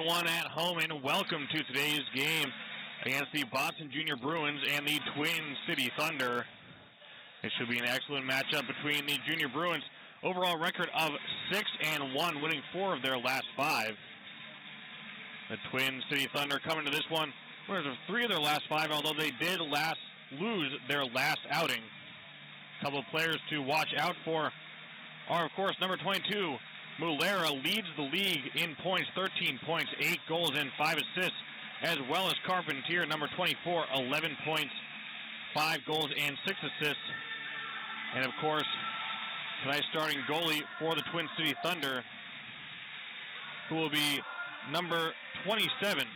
1 at home, and welcome to today's game against the Boston Junior Bruins and the Twin City Thunder. It should be an excellent matchup between the Junior Bruins. Overall record of 6-1, winning 4 of their last 5. The Twin City Thunder coming to this one winners of 3 of their last 5, although they did lose their last outing. A couple of players to watch out for are, of course, number 22, Mulera, leads the league in points, 13 points, 8 goals, and 5 assists, as well as Carpentier, number 24, 11 points, 5 goals, and 6 assists. And, of course, tonight's starting goalie for the Twin City Thunder, who will be number 27.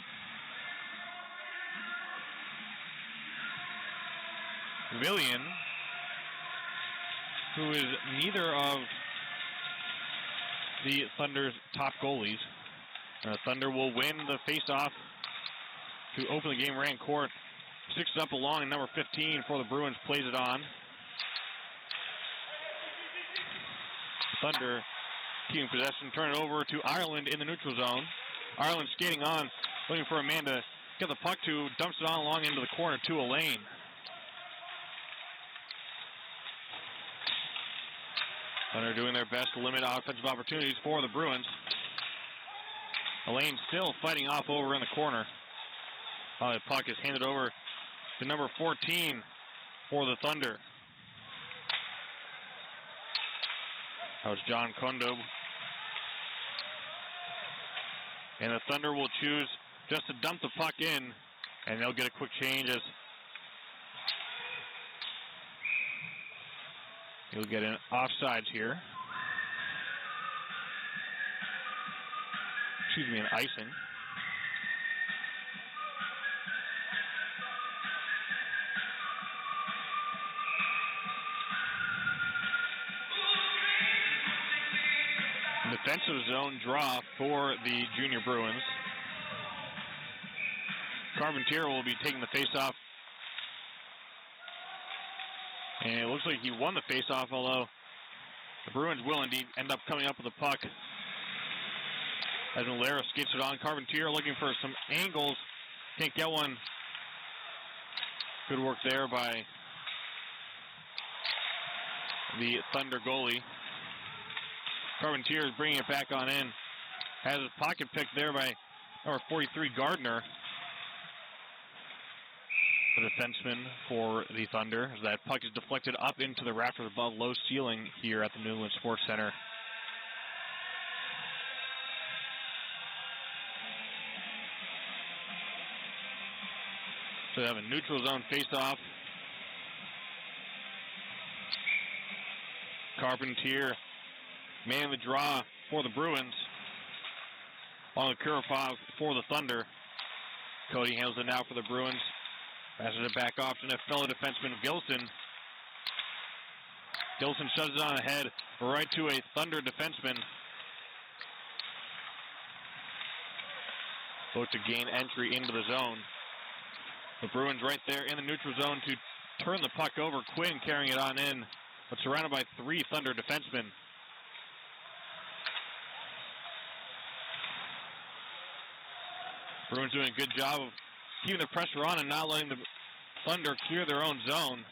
Villian, who is neither of the Thunder's top goalies. Thunder will win the face-off to open the game. Rand Court sixes up along, and number 15 for the Bruins plays it on. Thunder keeping possession, turn it over to Ireland in the neutral zone. Ireland skating on, looking for a man to get the puck to, dumps it on along into the corner to Elaine. Thunder doing their best to limit offensive opportunities for the Bruins. Elaine still fighting off over in the corner. The puck is handed over to number 14 for the Thunder. That was John Kondo. And the Thunder will choose just to dump the puck in, and they'll get a quick change as you'll get an offsides here. Excuse me, an icing. Defensive zone draw for the Junior Bruins. Carpentier will be taking the face-off. And it looks like he won the face-off, although the Bruins will indeed end up coming up with the puck. As Mulera skates it on, Carpentier looking for some angles. Can't get one. Good work there by the Thunder goalie. Carpentier is bringing it back on in. Has his pocket picked there by number 43, Gardner, the defenseman for the Thunder. As that puck is deflected up into the rafters above low ceiling here at the New England Sports Center. So they have a neutral zone face-off. Carpentier, man the draw for the Bruins. On the Kurapov for the Thunder. Cody handles it now for the Bruins. Passes it back off to a fellow defenseman, Gilson. Gilson shoves it on ahead, right to a Thunder defenseman. Look to gain entry into the zone. The Bruins right there in the neutral zone to turn the puck over. Quinn carrying it on in, but surrounded by 3 Thunder defensemen. Bruins doing a good job of keeping the pressure on and not letting the Thunder clear their own zone.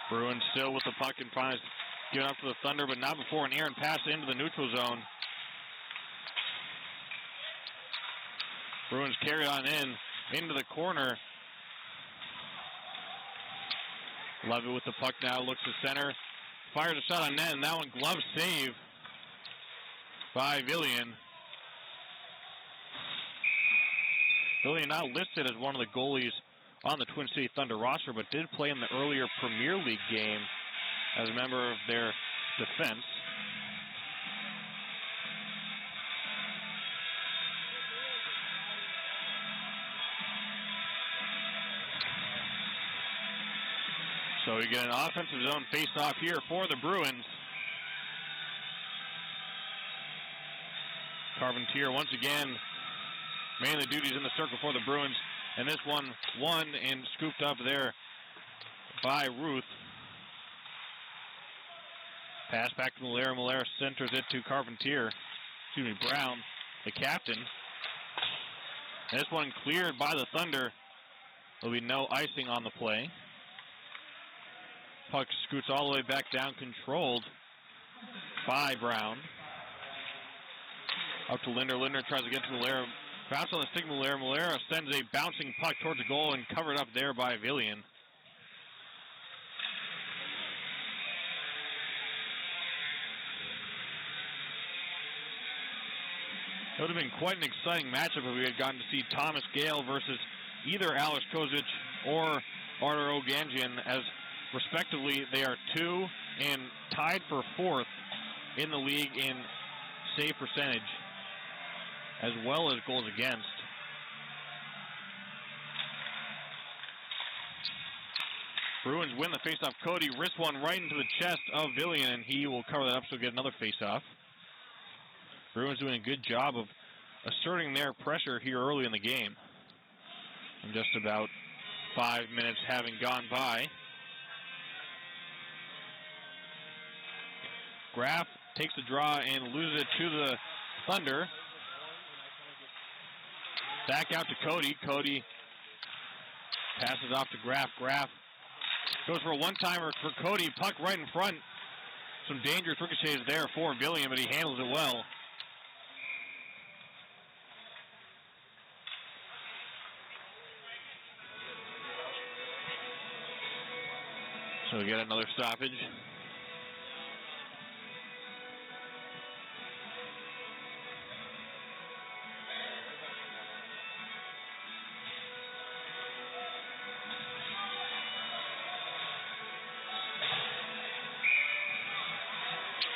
Bruins still with the puck in front, giving up to the Thunder, but not before an errant pass into the neutral zone. Bruins carry on in, into the corner. Levitt with the puck now, looks to center. Fires a shot on net, and that one glove save by Villian. Villian not listed as one of the goalies on the Twin City Thunder roster, but did play in the earlier Premier League game as a member of their defense. So we get an offensive zone face-off here for the Bruins. Carpentier once again mainly duties in the circle for the Bruins. And this one won and scooped up there by Ruth. Pass back to Malera. Malera centers it to Brown, the captain. This one cleared by the Thunder. There'll be no icing on the play. Puck scoots all the way back down, controlled by Brown. Up to Linder. Linder tries to get to Malera. Bounce on the stick, Malera. Malera sends a bouncing puck towards the goal and covered up there by Villian. It would have been quite an exciting matchup if we had gotten to see Thomas Gale versus either Alex Kozic or Artur Oganjian, as respectively they are 2 and tied for 4th in the league in save percentage, as well as goals against. Bruins win the faceoff. Cody wrists one right into the chest of Villian, and he will cover that up so we'll get another faceoff. Bruins doing a good job of asserting their pressure here early in the game. And just about 5 minutes having gone by. Graf takes the draw and loses it to the Thunder. Back out to Cody. Cody passes off to Graf. Graf goes for a one-timer for Cody. Puck right in front. Some dangerous ricochets there for Villian, but he handles it well. So we get another stoppage.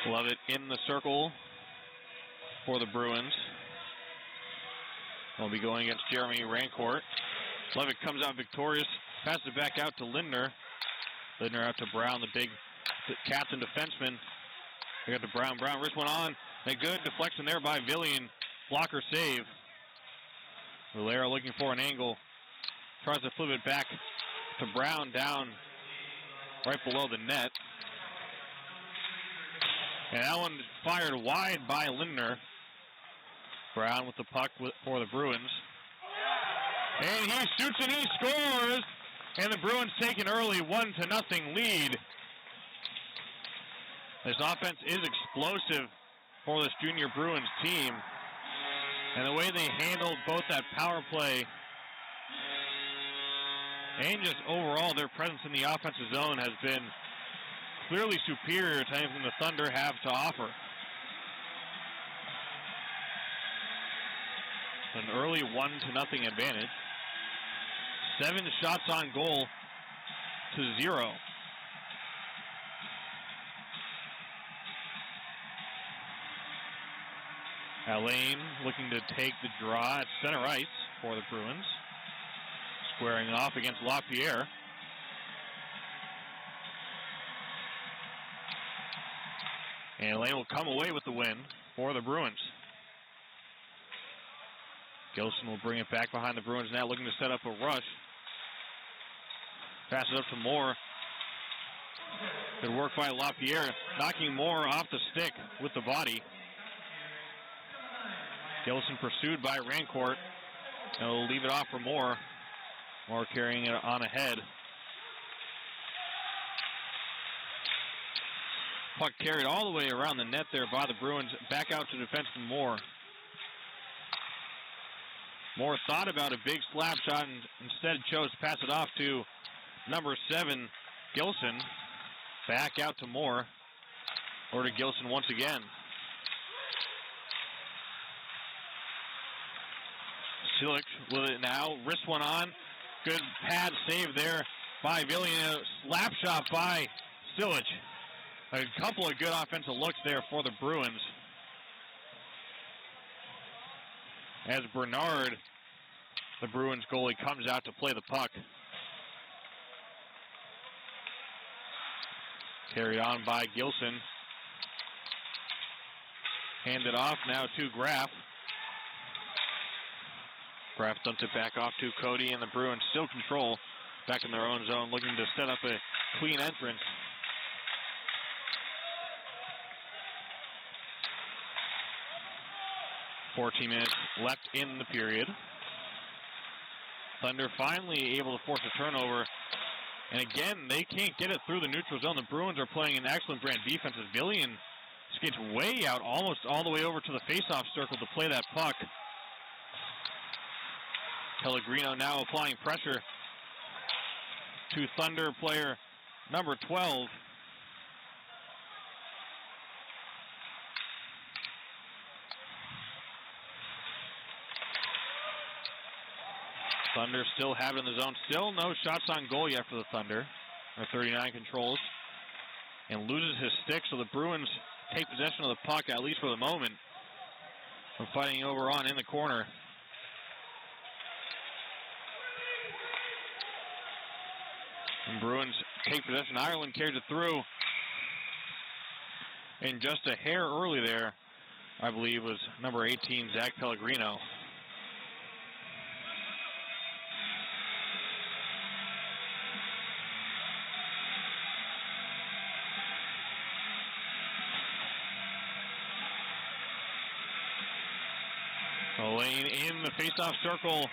Love it in the circle for the Bruins. We'll be going against Jeremy Rancourt. Levitt comes out victorious, passes it back out to Lindner. Lindner out to Brown, the big captain defenseman. They got to Brown. Brown wrist one on. A good deflection there by Villian. Blocker save. Valera looking for an angle. Tries to flip it back to Brown down right below the net. And that one fired wide by Lindner. Brown with the puck for the Bruins. And he shoots and he scores! And the Bruins take an early 1-0 lead. This offense is explosive for this junior Bruins team. And the way they handled both that power play and just overall their presence in the offensive zone has been clearly superior to anything the Thunder have to offer. An early 1-0 advantage. 7 shots on goal to 0. Alain looking to take the draw at center ice for the Bruins. Squaring off against LaPierre. And Alain will come away with the win for the Bruins. Gilson will bring it back behind the Bruins now, looking to set up a rush. Pass it up to Moore. Good work by LaPierre, knocking Moore off the stick with the body. Gilson pursued by Rancourt. And will leave it off for Moore. Moore carrying it on ahead. Puck carried all the way around the net there by the Bruins. Back out to defenseman Moore. Moore thought about a big slap shot and instead chose to pass it off to number 7, Gilson. Back out to Moore. Or to Gilson once again. Silik with it now. Wrist one on. Good pad save there by Villian. Slap shot by Silik. A couple of good offensive looks there for the Bruins. As Bernard, the Bruins goalie, comes out to play the puck. Carried on by Gilson. Handed off now to Graf. Graf dumps it back off to Cody, and the Bruins still control back in their own zone, looking to set up a clean entrance. 14 minutes left in the period. Thunder finally able to force a turnover. And again, they can't get it through the neutral zone. The Bruins are playing an excellent brand defense as Villian skates way out, almost all the way over to the faceoff circle to play that puck. Pellegrino now applying pressure to Thunder player number 12. Thunder still have it in the zone. Still no shots on goal yet for the Thunder. Their 39 controls and loses his stick, so the Bruins take possession of the puck, at least for the moment, from fighting over on in the corner. And Bruins take possession. Ireland carries it through. And just a hair early there, I believe, was number 18, Zach Pellegrino. Lane in the faceoff circle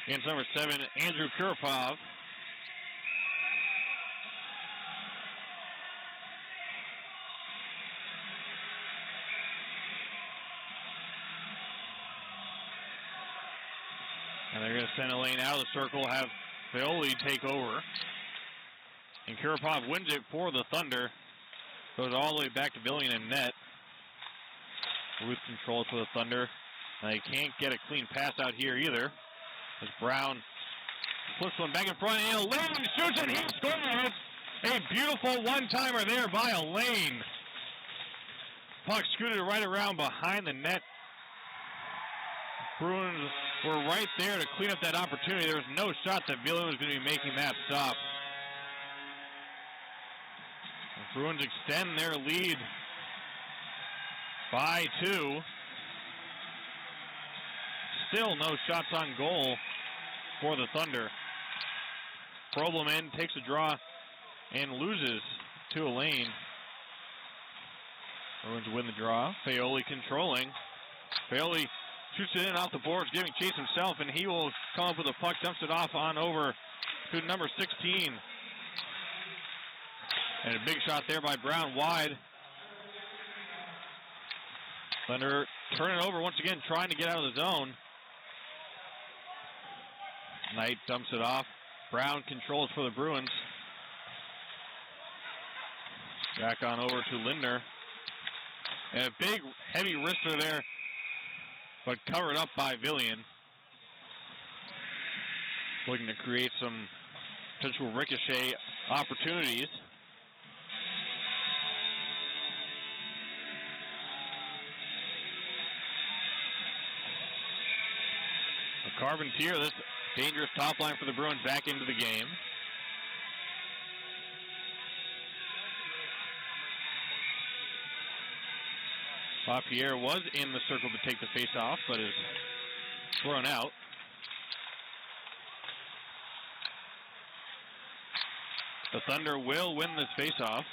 against number 7, Andrew Kurapov. And they're going to send a lane out of the circle, have Paoli take over. And Kurapov wins it for the Thunder. Goes all the way back to Villian and net. Ruth controls for the Thunder. They can't get a clean pass out here either, as Brown flips one back in front, and Lane shoots and he scores! A beautiful one-timer there by Elaine. Puck scooted right around behind the net. Bruins were right there to clean up that opportunity. There was no shot that Villian was going to be making that stop. The Bruins extend their lead by 2. Still no shots on goal for the Thunder. Probleman takes a draw and loses to Elaine. Bruins win the draw. Paoli controlling. Paoli shoots it in off the boards, giving chase himself, and he will come up with a puck, dumps it off on over to number 16. And a big shot there by Brown wide. Thunder turn it over once again, trying to get out of the zone. Knight dumps it off. Brown controls for the Bruins. Back on over to Lindner. And a big, heavy wrister there, but covered up by Villian. Looking to create some potential ricochet opportunities. Carpentier, this dangerous top line for the Bruins, back into the game. LaPierre was in the circle to take the face-off, but is thrown out. The Thunder will win this face-off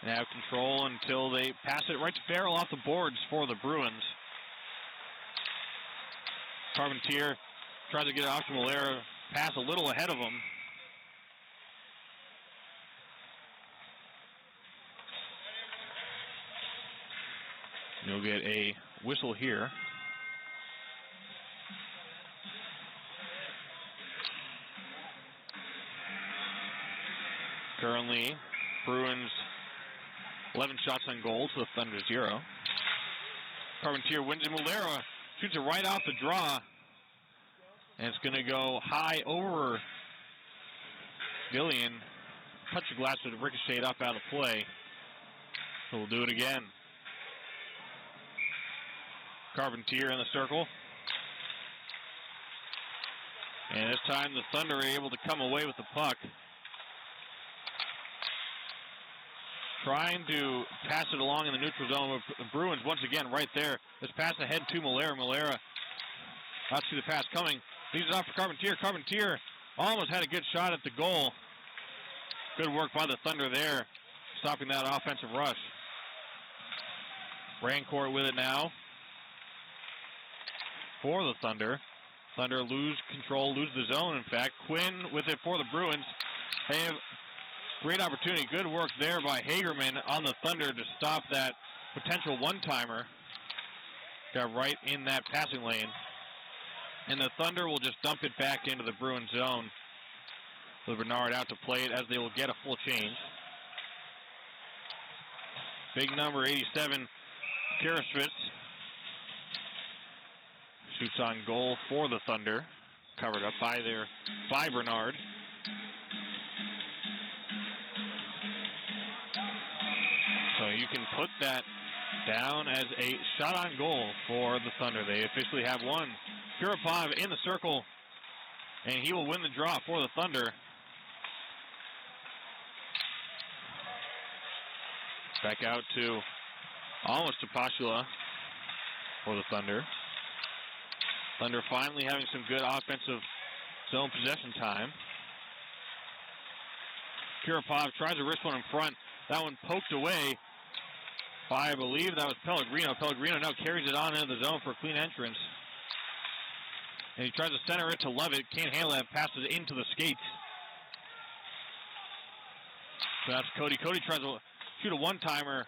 and have control until they pass it right to Farrell off the boards for the Bruins. Carpentier tries to get it off to Malera, pass a little ahead of him. You'll get a whistle here. Currently, Bruins 11 shots on goal to the Thunder 0. Carpentier wins it. Malera shoots it right off the draw. And it's going to go high over Villian. Touch the glass with a ricochet up out of play. So we'll do it again. Carpentier in the circle. And this time the Thunder are able to come away with the puck. Trying to pass it along in the neutral zone. The Bruins once again right there. This pass ahead to Malera. Malera, not see the pass coming. Leaves it off for Carpentier. Carpentier almost had a good shot at the goal. Good work by the Thunder there, stopping that offensive rush. Rancourt with it now. for the Thunder. Thunder lose control, lose the zone, in fact. Quinn with it for the Bruins. They have great opportunity. Good work there by Hagerman on the Thunder to stop that potential one-timer. Got right in that passing lane. And the Thunder will just dump it back into the Bruins zone. With Bernard out to play it as they will get a full change. Big number 87, Karasvitz. Shoots on goal for the Thunder. Covered up by Bernard. So you can put that down as a shot on goal for the Thunder. They officially have one. Kurapov in the circle, and he will win the draw for the Thunder. Back out to almost to Pashula for the Thunder. Thunder finally having some good offensive zone possession time. Kurapov tries a wrist one in front. That one poked away by, I believe, that was Pellegrino. Pellegrino now carries it on into the zone for a clean entrance. And he tries to center it to Levitt. Can't handle that. Passes into the skates. So that's Cody. Cody tries to shoot a one-timer.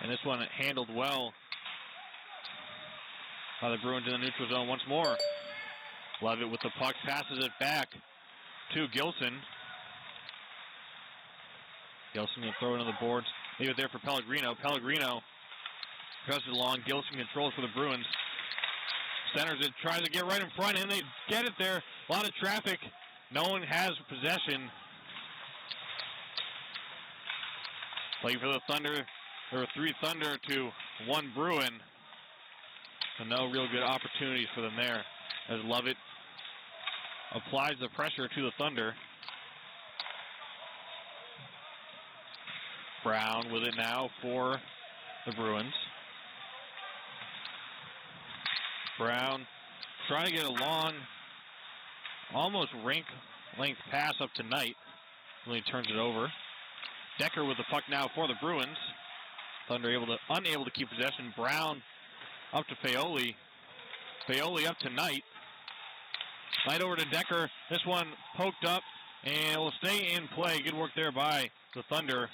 And this one handled well by the Bruins in the neutral zone once more. Levitt with the puck, passes it back to Gilson. Gilson will throw it on the boards. Leave it there for Pellegrino. Pellegrino presses it along. Gilson controls for the Bruins. Centers it, tries to get right in front, and they get it there. A lot of traffic. No one has possession. Playing for the Thunder. There were 3 Thunder to 1 Bruin. So no real good opportunities for them there. As Levitt applies the pressure to the Thunder. Brown with it now for the Bruins. Brown trying to get a long, almost rink length pass up to Knight. When he turns it over. Decker with the puck now for the Bruins. Thunder unable to keep possession. Brown up to Feoli. Feoli up to Knight. Knight over to Decker. This one poked up and will stay in play. Good work there by the Thunder.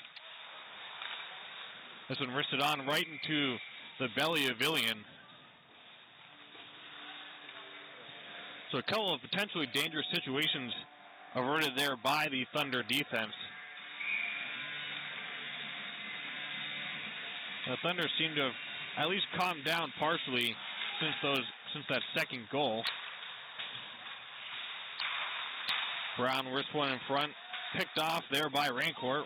This one wristed on right into the belly of Villian. So a couple of potentially dangerous situations averted there by the Thunder defense. The Thunder seem to have at least calmed down partially since that second goal. Brown wrist one in front, picked off there by Rancourt.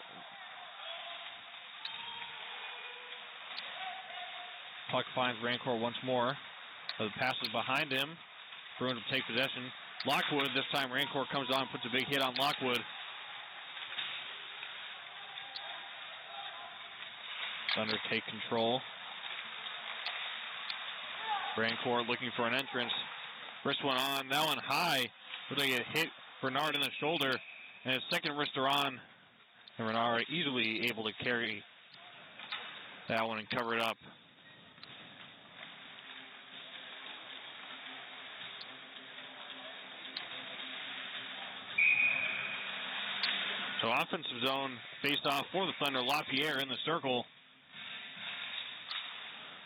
Puck finds Rancourt once more. The pass is behind him. Bruins will take possession. Lockwood, this time Rancourt comes on, puts a big hit on Lockwood. Thunder take control. Rancourt looking for an entrance. Wrist one on, that one high. Looks like it hit Bernard in the shoulder. And his second wrister on. And Bernard easily able to carry that one and cover it up. So offensive zone faced off for the Thunder. LaPierre in the circle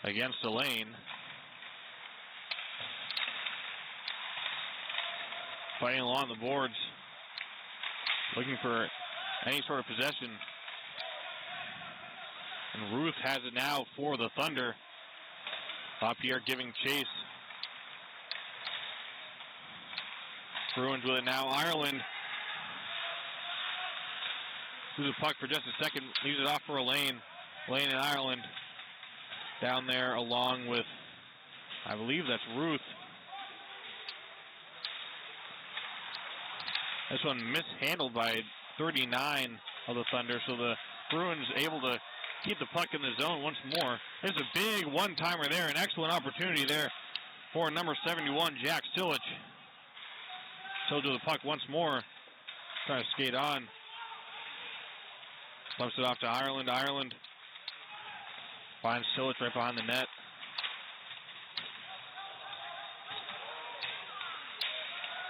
against Elaine. Fighting along the boards. Looking for any sort of possession. And Ruth has it now for the Thunder. LaPierre giving chase. Bruins with it now. Ireland. Lose the puck for just a second. Leaves it off for Elaine. Elaine and Ireland down there along with, I believe that's Ruth. This one mishandled by 39 of the Thunder, so the Bruins able to keep the puck in the zone once more. There's a big one-timer there, an excellent opportunity there for number 71, Jack Silich. So to the puck once more, trying to skate on. Dumps it off to Ireland. Ireland finds Silich right behind the net.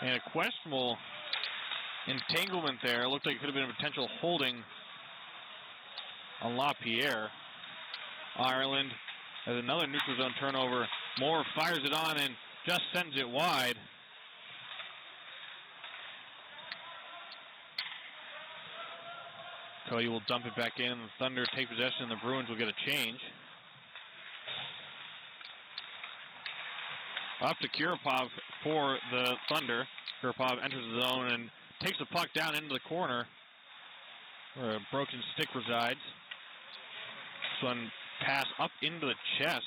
And a questionable entanglement there. It looked like it could have been a potential holding on LaPierre. Ireland has another neutral zone turnover. Moore fires it on and just sends it wide. Cody will dump it back in, and the Thunder take possession, and the Bruins will get a change. Up to Kurapov for the Thunder. Kurapov enters the zone and takes the puck down into the corner where a broken stick resides. This one pass up into the chest.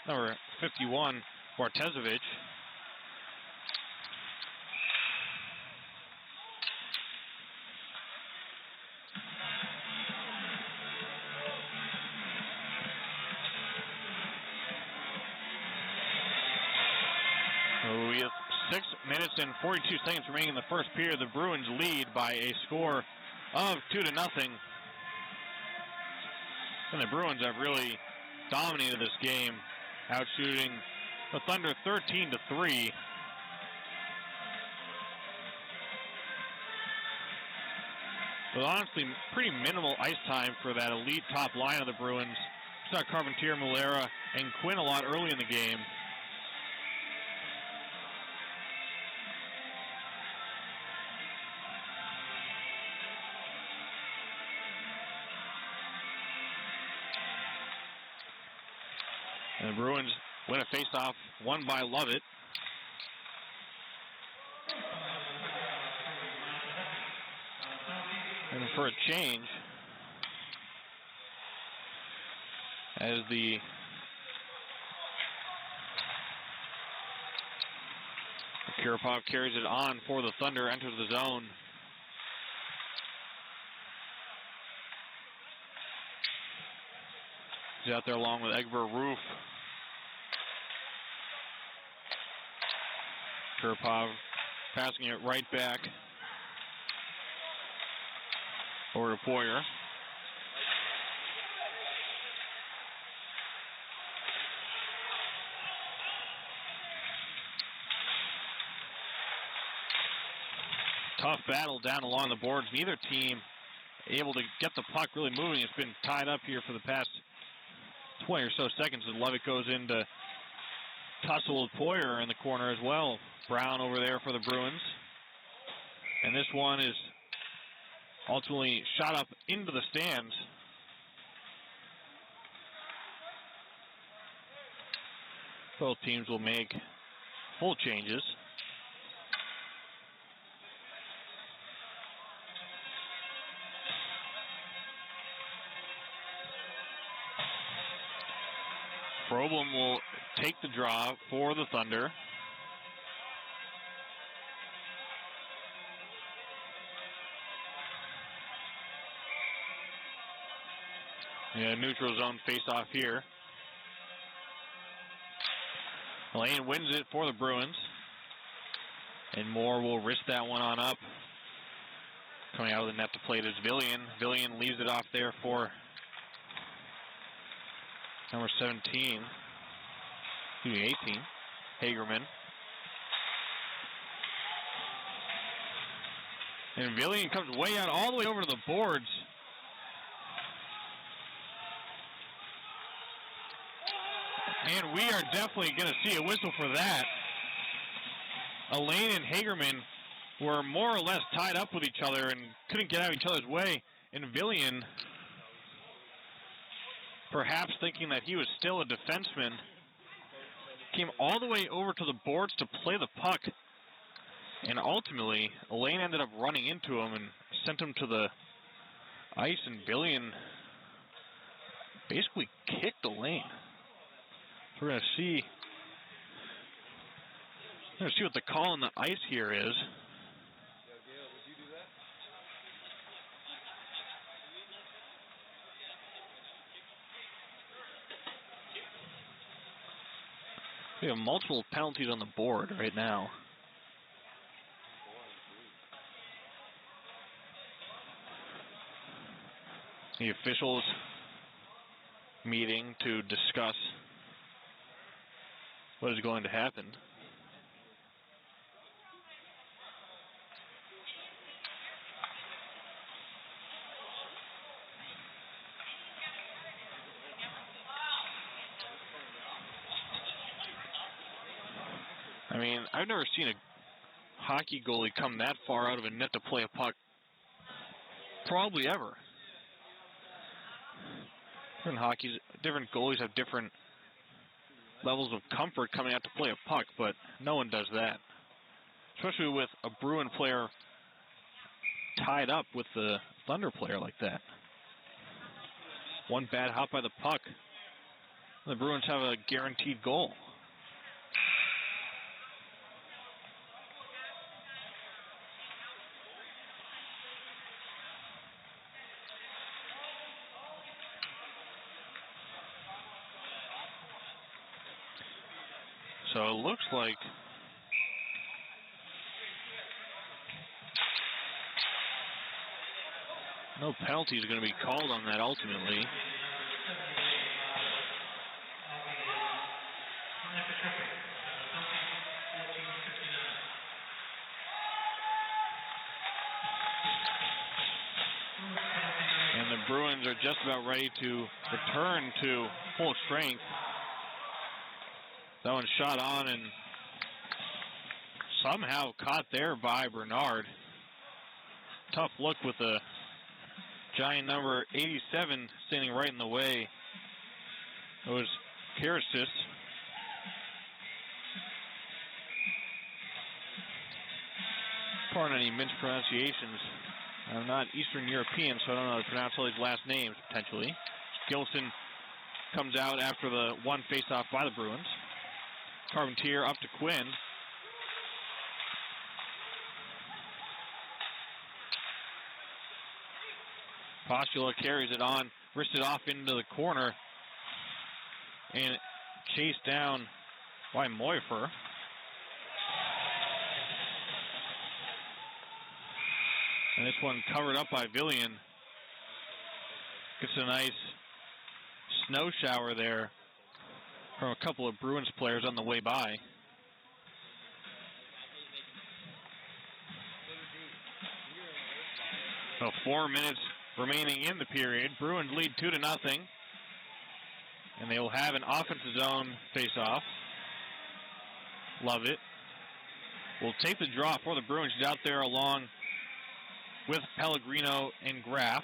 Number 51, Bartezovic. We have 6 minutes and 42 seconds remaining in the first period. The Bruins lead by a score of 2-0. And the Bruins have really dominated this game, outshooting the Thunder 13-3. But honestly, pretty minimal ice time for that elite top line of the Bruins. Saw Carpentier, Mulera, and Quinn a lot early in the game. And the Bruins win a faceoff, won by Lovett. And for a change, as the Kurapov carries it on for the Thunder, enters the zone. He's out there along with Egbert Roof. Kurapov passing it right back over to Poyer. Tough battle down along the boards. Neither team able to get the puck really moving. It's been tied up here for the past 20 or so seconds, and Levitt goes in to tussle with Poyer in the corner as well. Brown over there for the Bruins. And this one is ultimately shot up into the stands. Both teams will make full changes. Froblem will take the draw for the Thunder. Yeah, neutral zone face-off here. Lane wins it for the Bruins. And Moore will risk that one on up. Coming out of the net to play it is Villian. Villian leaves it off there for number 17. 18. Hagerman. And Villian comes way out all the way over to the boards. And we are definitely going to see a whistle for that. Elaine and Hagerman were more or less tied up with each other and couldn't get out of each other's way. And Villian, perhaps thinking that he was still a defenseman, came all the way over to the boards to play the puck. And ultimately, Elaine ended up running into him and sent him to the ice, and Villian basically kicked Elaine. So we're going to see what the call on the ice here is. We have multiple penalties on the board right now. The officials meeting to discuss what is going to happen. I mean, I've never seen a hockey goalie come that far out of a net to play a puck. Probably ever. Different goalies have different levels of comfort coming out to play a puck, but no one does that. Especially with a Bruin player tied up with the Thunder player like that. One bad hop by the puck. The Bruins have a guaranteed goal. So it looks like no penalty is going to be called on that ultimately. And the Bruins are just about ready to return to full strength. That one shot on and somehow caught there by Bernard. Tough look with the giant number 87 standing right in the way. It was Karasis. Pardon any mispronunciations. I'm not Eastern European, so I don't know how to pronounce all these last names, potentially. Gilson comes out after the one face-off by the Bruins. Carpentier up to Quinn. Postula carries it on, wristed off into the corner, and chased down by Moifer. And this one covered up by Villian. Gets a nice snow shower there from a couple of Bruins players on the way by. So 4 minutes remaining in the period. Bruins lead 2-0. And they will have an offensive zone face-off. Love it. Will take the draw for the Bruins. He's out there along with Pellegrino and Graff,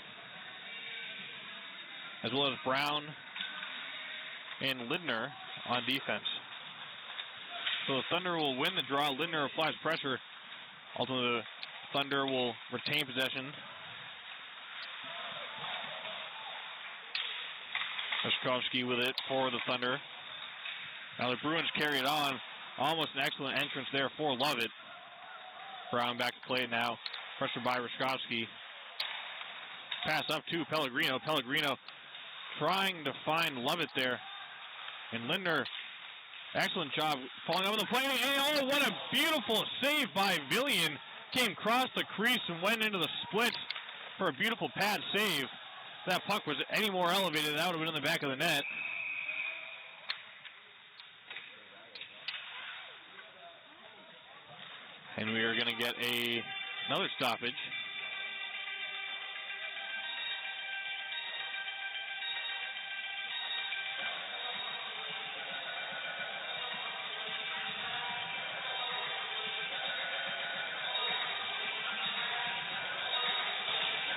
as well as Brown and Lindner on defense. So the Thunder will win the draw. Lindner applies pressure. Ultimately, the Thunder will retain possession. Oshkovsky with it for the Thunder. Now the Bruins carry it on. Almost an excellent entrance there for Lovett. Brown back to play now. Pressure by Rashkovsky. Pass up to Pellegrino. Pellegrino trying to find Lovett there. And Lindner, excellent job falling over the plane. And oh, what a beautiful save by Villian. Came across the crease and went into the splits for a beautiful pad save. If that puck was any more elevated, that would have been in the back of the net. And we are going to get another stoppage.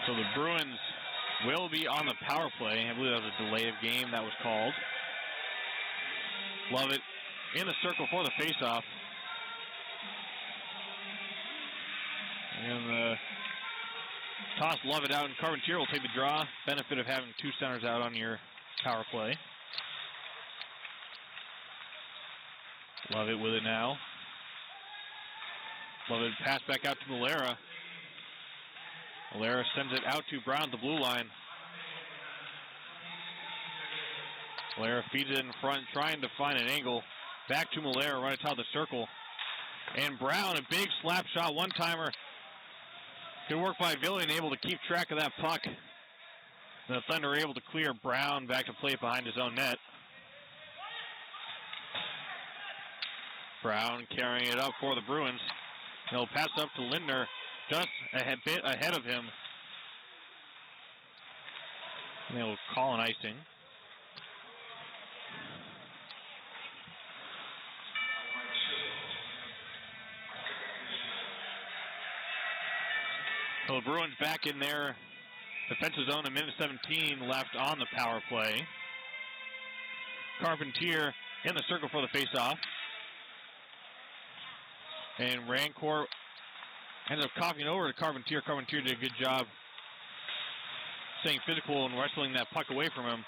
So the Bruins will be on the power play. I believe that was a delay of game that was called. Lovett in the circle for the faceoff. And the toss Lovett out, and Carpentier will take the draw. Benefit of having two centers out on your power play. Lovett with it now. Lovett pass back out to Malera. Malera sends it out to Brown at the blue line. Malera feeds it in front, trying to find an angle. Back to Malera right atop the circle. And Brown, a big slap shot, one-timer. Good work by Villian, able to keep track of that puck. And the Thunder are able to clear Brown back to play behind his own net. Brown carrying it up for the Bruins. He'll pass up to Lindner, just a bit ahead of him. And they'll call an icing. So the Bruins back in their defensive zone, a minute 17 left on the power play. Carpentier in the circle for the faceoff. And Rancourt ends up coughing over to Carpentier. Carpentier did a good job staying physical and wrestling that puck away from him.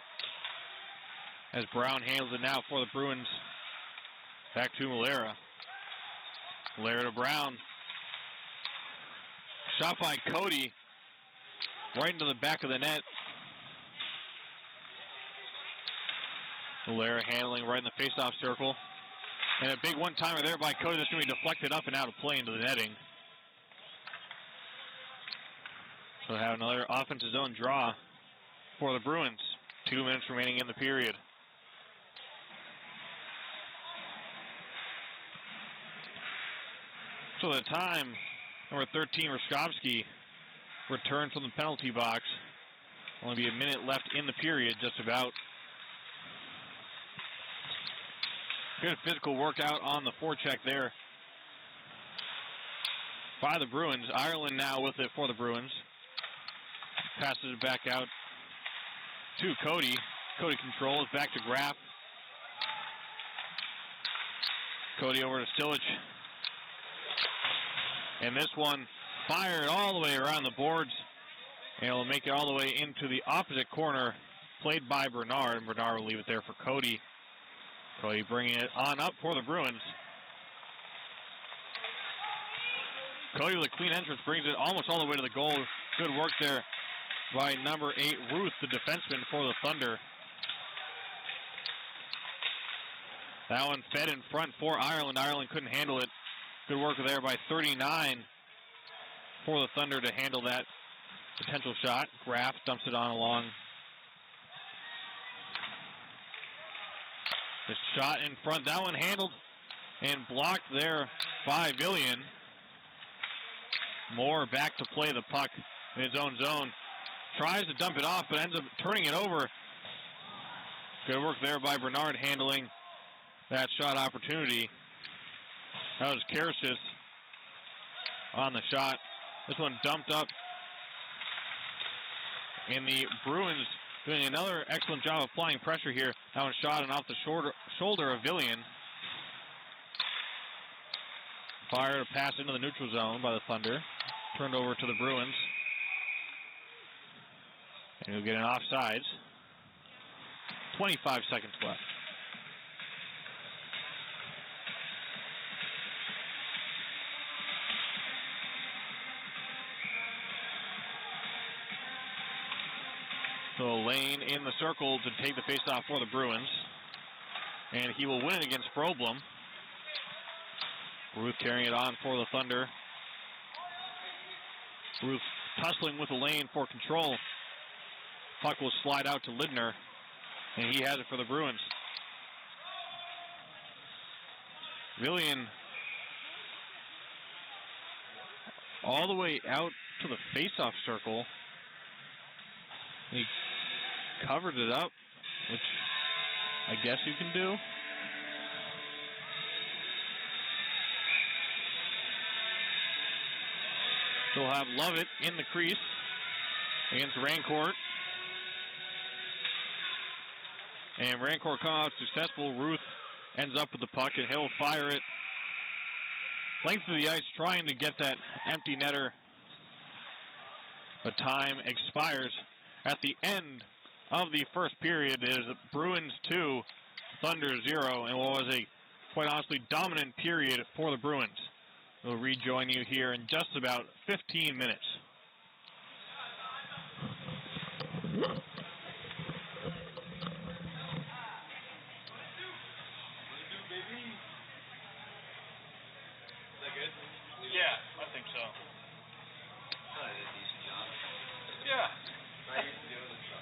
As Brown handles it now for the Bruins. Back to Malera. Malera to Brown. Shot by Cody. Right into the back of the net. Malera handling right in the faceoff circle. And a big one-timer there by Cody that's going to be deflected up and out of play into the netting. So we'll have another offensive zone draw for the Bruins. 2 minutes remaining in the period. So the time, number 13, Roskovsky, returned from the penalty box. Only be a minute left in the period, just about. Good physical workout on the forecheck there by the Bruins. Ireland now with it for the Bruins. Passes it back out to Cody. Cody controls, back to Graff. Cody over to Stilic. And this one fired all the way around the boards. And it'll make it all the way into the opposite corner, played by Bernard. And Bernard will leave it there for Cody. Cody bringing it on up for the Bruins. Cody with a clean entrance brings it almost all the way to the goal. Good work there by number 8, Ruth, the defenseman for the Thunder. That one fed in front for Ireland. Ireland couldn't handle it. Good work there by 39 for the Thunder to handle that potential shot. Graff dumps it on along. The shot in front, that one handled and blocked there by Villian. Moore back to play the puck in his own zone. Tries to dump it off, but ends up turning it over. Good work there by Bernard handling that shot opportunity. That was Karasis on the shot. This one dumped up. And the Bruins doing another excellent job of applying pressure here. That one shot and off the shoulder of Villian. Fired a pass into the neutral zone by the Thunder. Turned over to the Bruins. And he'll get an offsides. 25 seconds left. So Lane in the circle to take the faceoff for the Bruins. And he will win it against Froblom. Ruth carrying it on for the Thunder. Ruth tussling with the Lane for control. Puck will slide out to Lidner. And he has it for the Bruins. Villian all the way out to the faceoff circle. He covered it up, which I guess you can do. So we'll have Lovett in the crease against Rancourt. And Rancourt comes out successful. Ruth ends up with the puck, and he'll fire it length of the ice, trying to get that empty netter. But time expires at the end of the first period. It is Bruins 2, Thunder 0, and what was a, quite honestly, dominant period for the Bruins. We'll rejoin you here in just about 15 minutes. Yeah, I think so. I did a decent job. Yeah. I used to do this stuff.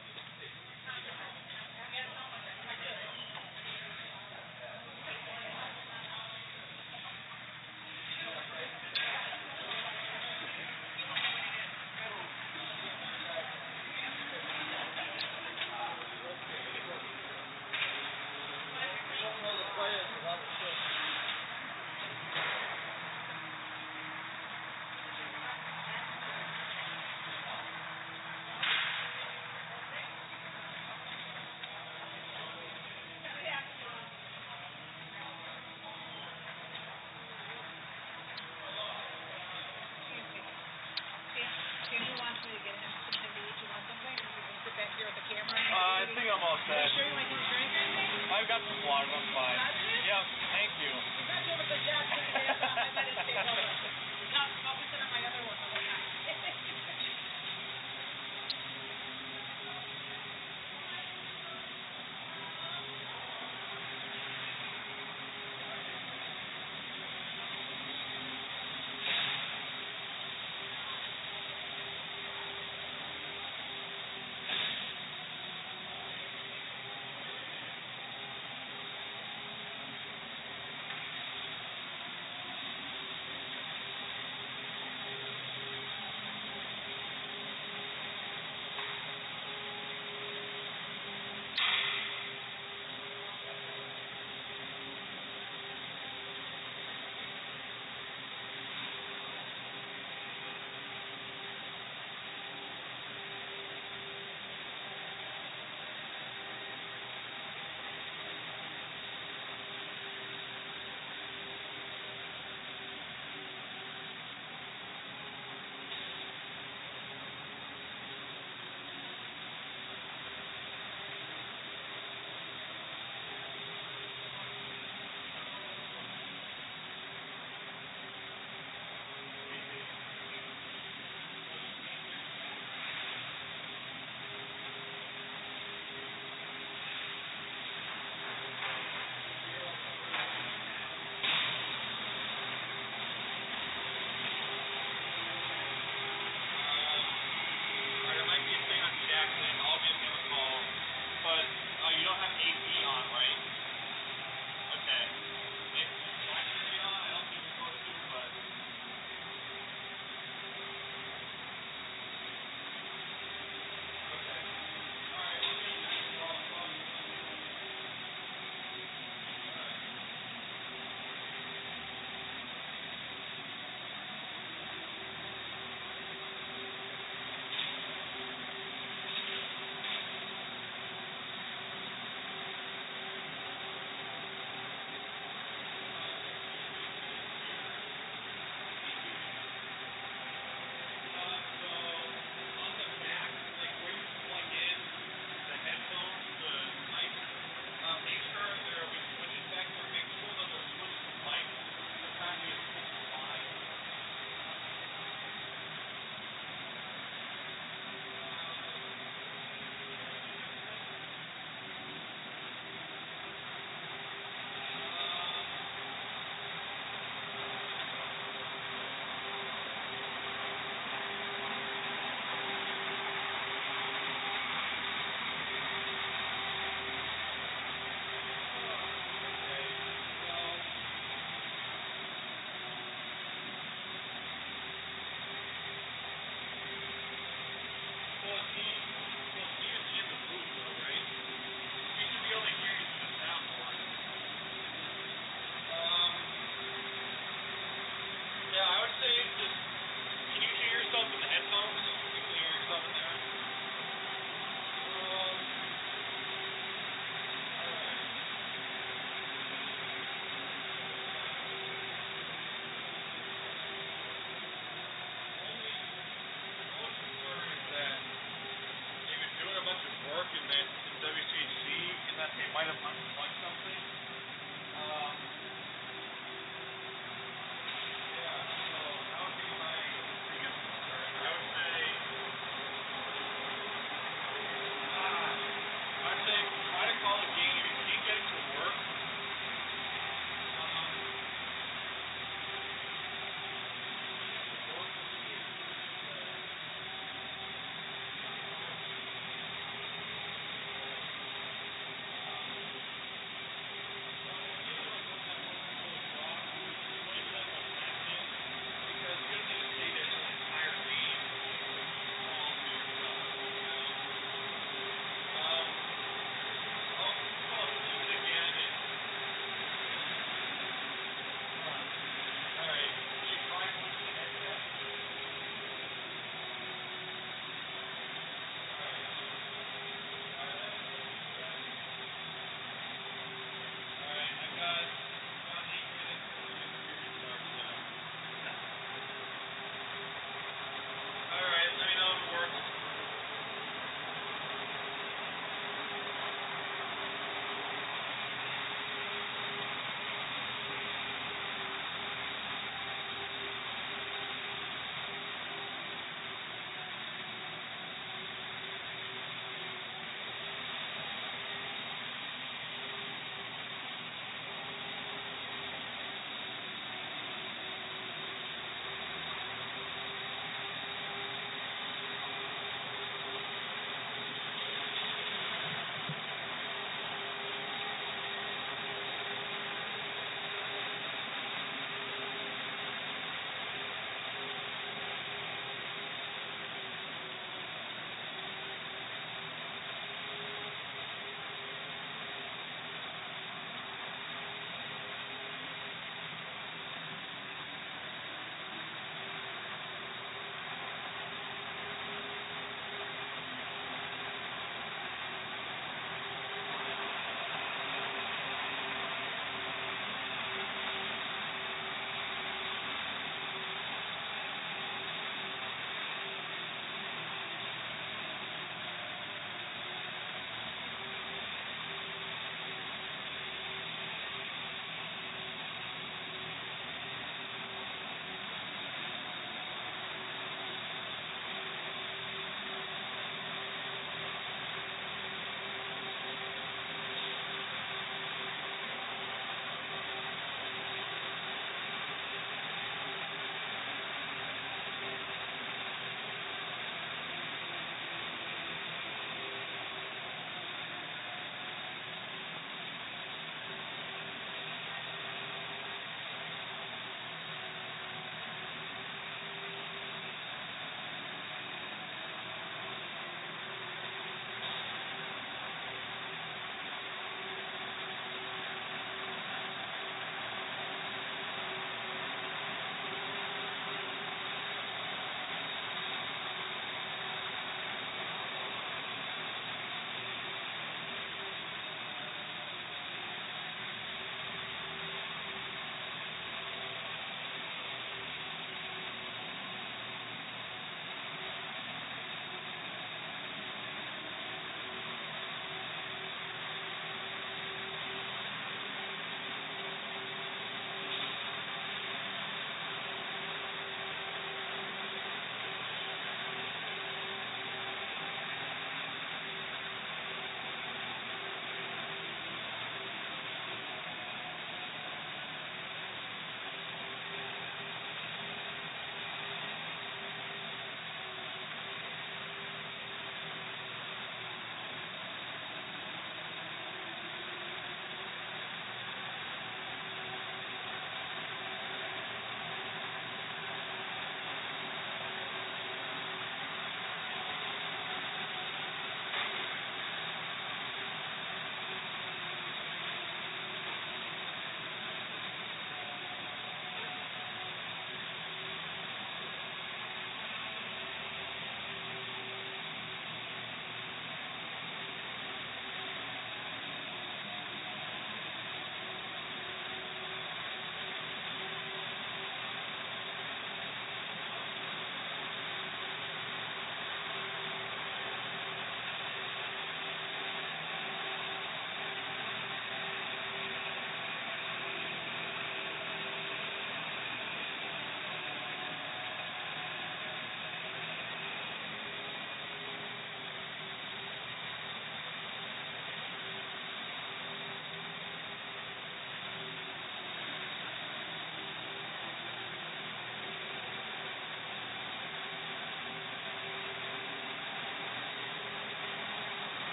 I'm all Are set. you sure you want to drink anything? I've got some water. I'm fine. Got you? Yep. Thank you. You're not doing a good job today. I meditate over. No, I'll be sitting on my other one the whole night.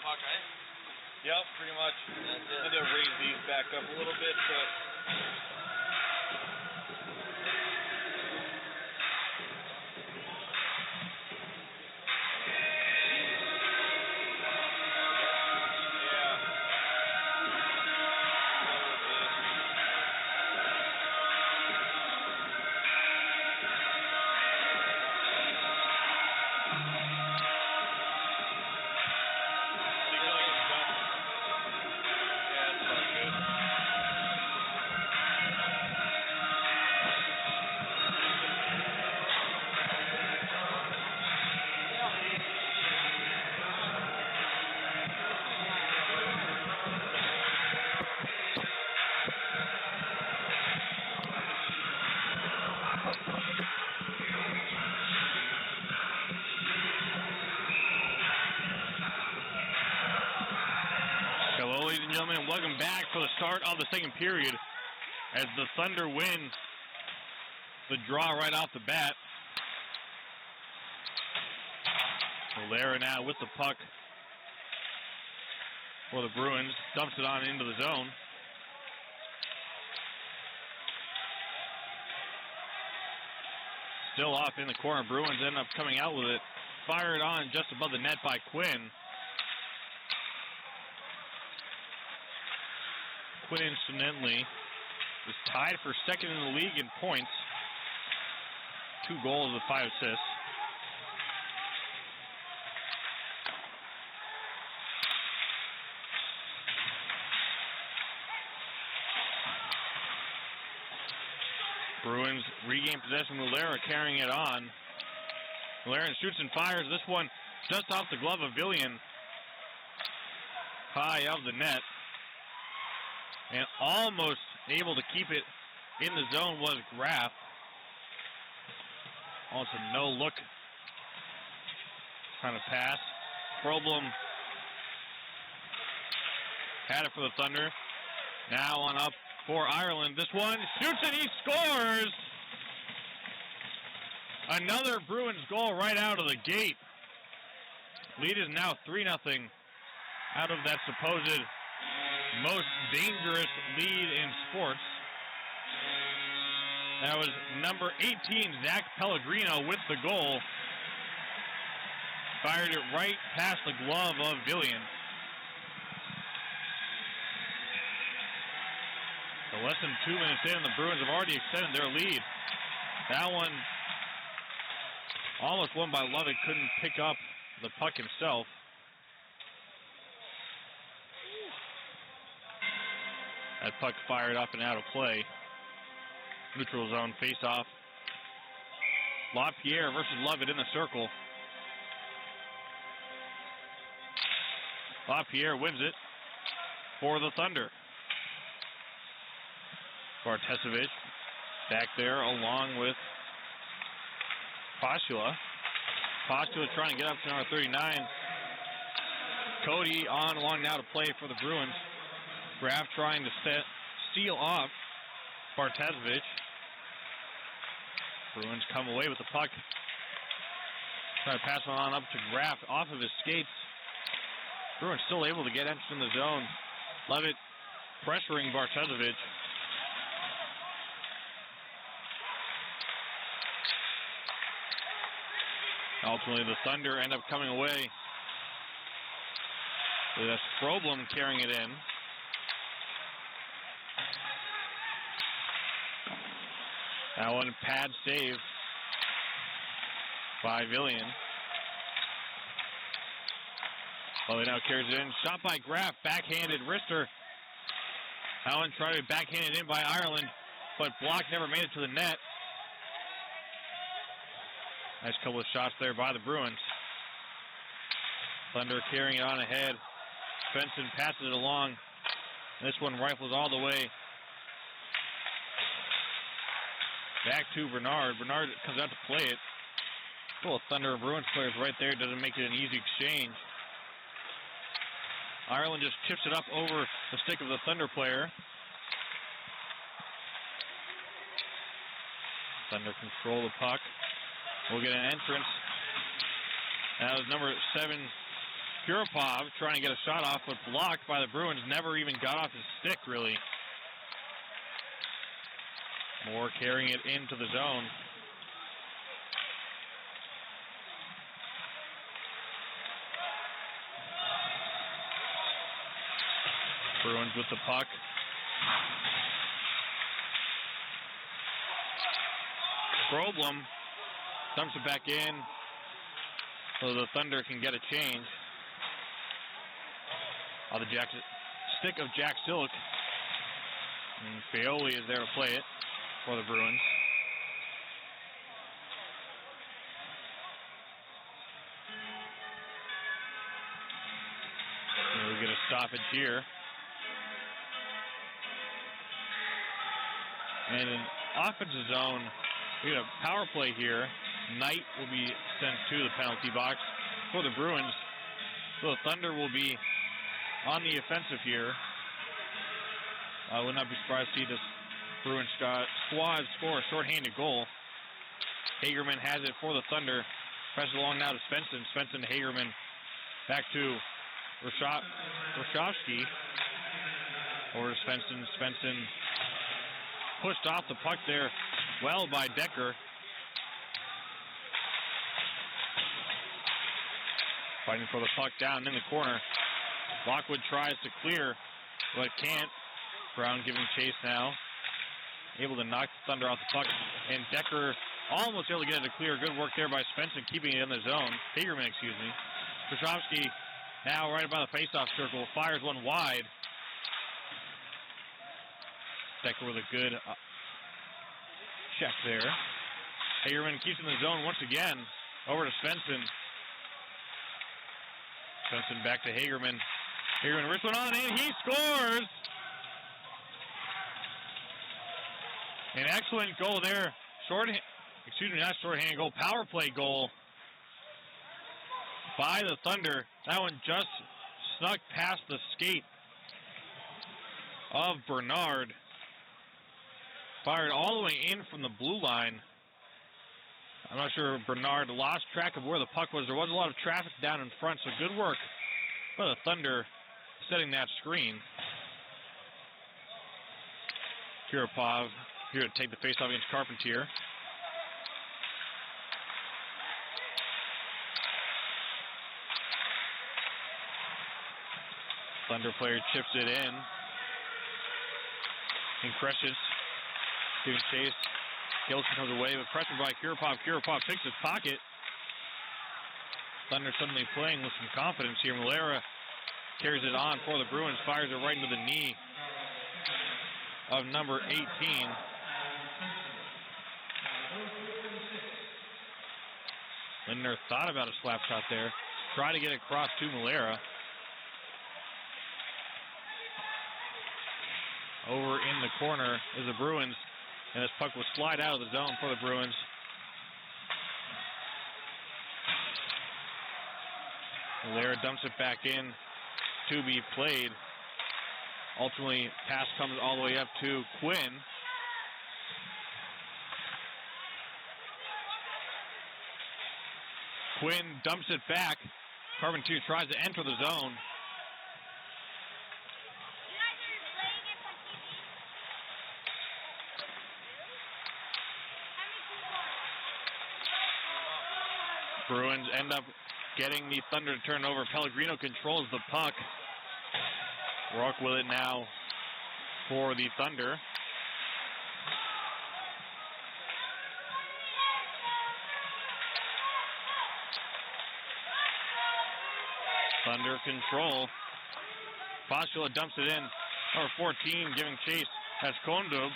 puck, eh? Yep, pretty much. That's it. I'm gonna raise these back up a little bit, but Hello, ladies and gentlemen, and welcome back for the start of the second period as the Thunder win the draw right off the bat. Valera now with the puck for the Bruins, dumps it on into the zone. Still off in the corner, Bruins end up coming out with it. Fired on just above the net by Quinn. Quinn, incidentally, is tied for second in the league in points. 2 goals with 5 assists. Bruins regain possession. Valera carrying it on. Valera shoots and fires. This one just off the glove of Villian. High of the net. And almost able to keep it in the zone was Graff. Almost a no-look kind of pass. Problem had it for the Thunder. Now on up for Ireland. This one shoots and he scores! Another Bruins goal right out of the gate. Lead is now 3-0 out of that supposed most dangerous lead in sports. That was number 18, Zach Pellegrino, with the goal. Fired it right past the glove of Villian. So less than 2 minutes in, the Bruins have already extended their lead. That one almost won by Lovett, couldn't pick up the puck himself. That puck fired up and out of play. Neutral zone face-off. LaPierre versus Lovett in the circle. LaPierre wins it for the Thunder. Bartesevich back there along with Postula. Postula trying to get up to number 39. Cody on along now to play for the Bruins. Graff trying to steal off Bartesevich. Bruins come away with the puck. Trying to pass one on up to Graff off of his skates. Bruins still able to get entered in the zone. Levitt pressuring Bartesevich. Ultimately, the Thunder end up coming away with a Sproblem carrying it in. That one pad save by Villian. Well, he now carries it in. Shot by Graff, backhanded wrister. That one tried to be backhanded in by Ireland, but block never made it to the net. Nice couple of shots there by the Bruins. Thunder carrying it on ahead. Benson passes it along. This one rifles all the way back to Bernard. Bernard comes out to play it. Full of Thunder and Bruins players right there. Doesn't make it an easy exchange. Ireland just chips it up over the stick of the Thunder player. Thunder control the puck. We'll get an entrance. That was number 7, Kurapov trying to get a shot off, but blocked by the Bruins. Never even got off his stick, really. Moore carrying it into the zone. Bruins with the puck. Problem dumps it back in so the Thunder can get a change. On the stick of Jack Silk. And Fioli is there to play it for the Bruins. And we get a stoppage here. And in offensive zone, we get a power play here. Knight will be sent to the penalty box for the Bruins. So the Thunder will be on the offensive here. I would not be surprised to see this Bruins squad score a shorthanded goal. Hagerman has it for the Thunder. Presses along now to Svensson. Svensson to Hagerman. Back to Rashofsky. Over to Svensson. Svensson pushed off the puck there well by Decker. Fighting for the puck down in the corner. Lockwood tries to clear, but can't. Brown giving chase now. Able to knock the Thunder off the puck. And Decker almost able to get it to clear. Good work there by Svensson, keeping it in the zone. Hagerman, excuse me. Krashovsky now right about the faceoff circle. Fires one wide. Decker with a good check there. Hagerman keeps in the zone once again. Over to Svensson. Svensson back to Hagerman. Hagerman rips one on and he scores! An excellent goal there. Not shorthanded goal, power play goal by the Thunder. That one just snuck past the skate of Bernard. Fired all the way in from the blue line. I'm not sure Bernard lost track of where the puck was. There was a lot of traffic down in front, so good work by the Thunder setting that screen. Kurapov here to take the faceoff against Carpentier. Thunder player chips it in. And Kreshis giving chase. Gilson comes away, but pressure by Kurapov. Kurapov picks his pocket. Thunder suddenly playing with some confidence here. Malera carries it on for the Bruins, fires it right into the knee of number 18. Lindner thought about a slap shot there. Tried to get it across to Malera. Over in the corner is the Bruins, and this puck will slide out of the zone for the Bruins. Malera dumps it back in to be played. Ultimately, pass comes all the way up to Quinn. Quinn dumps it back. Carpentier tries to enter the zone. Bruins end up getting the Thunder to turn over. Pellegrino controls the puck. Rourke with it now for the Thunder. Thunder control. Postula dumps it in. Number 14 giving chase. That's Kondub.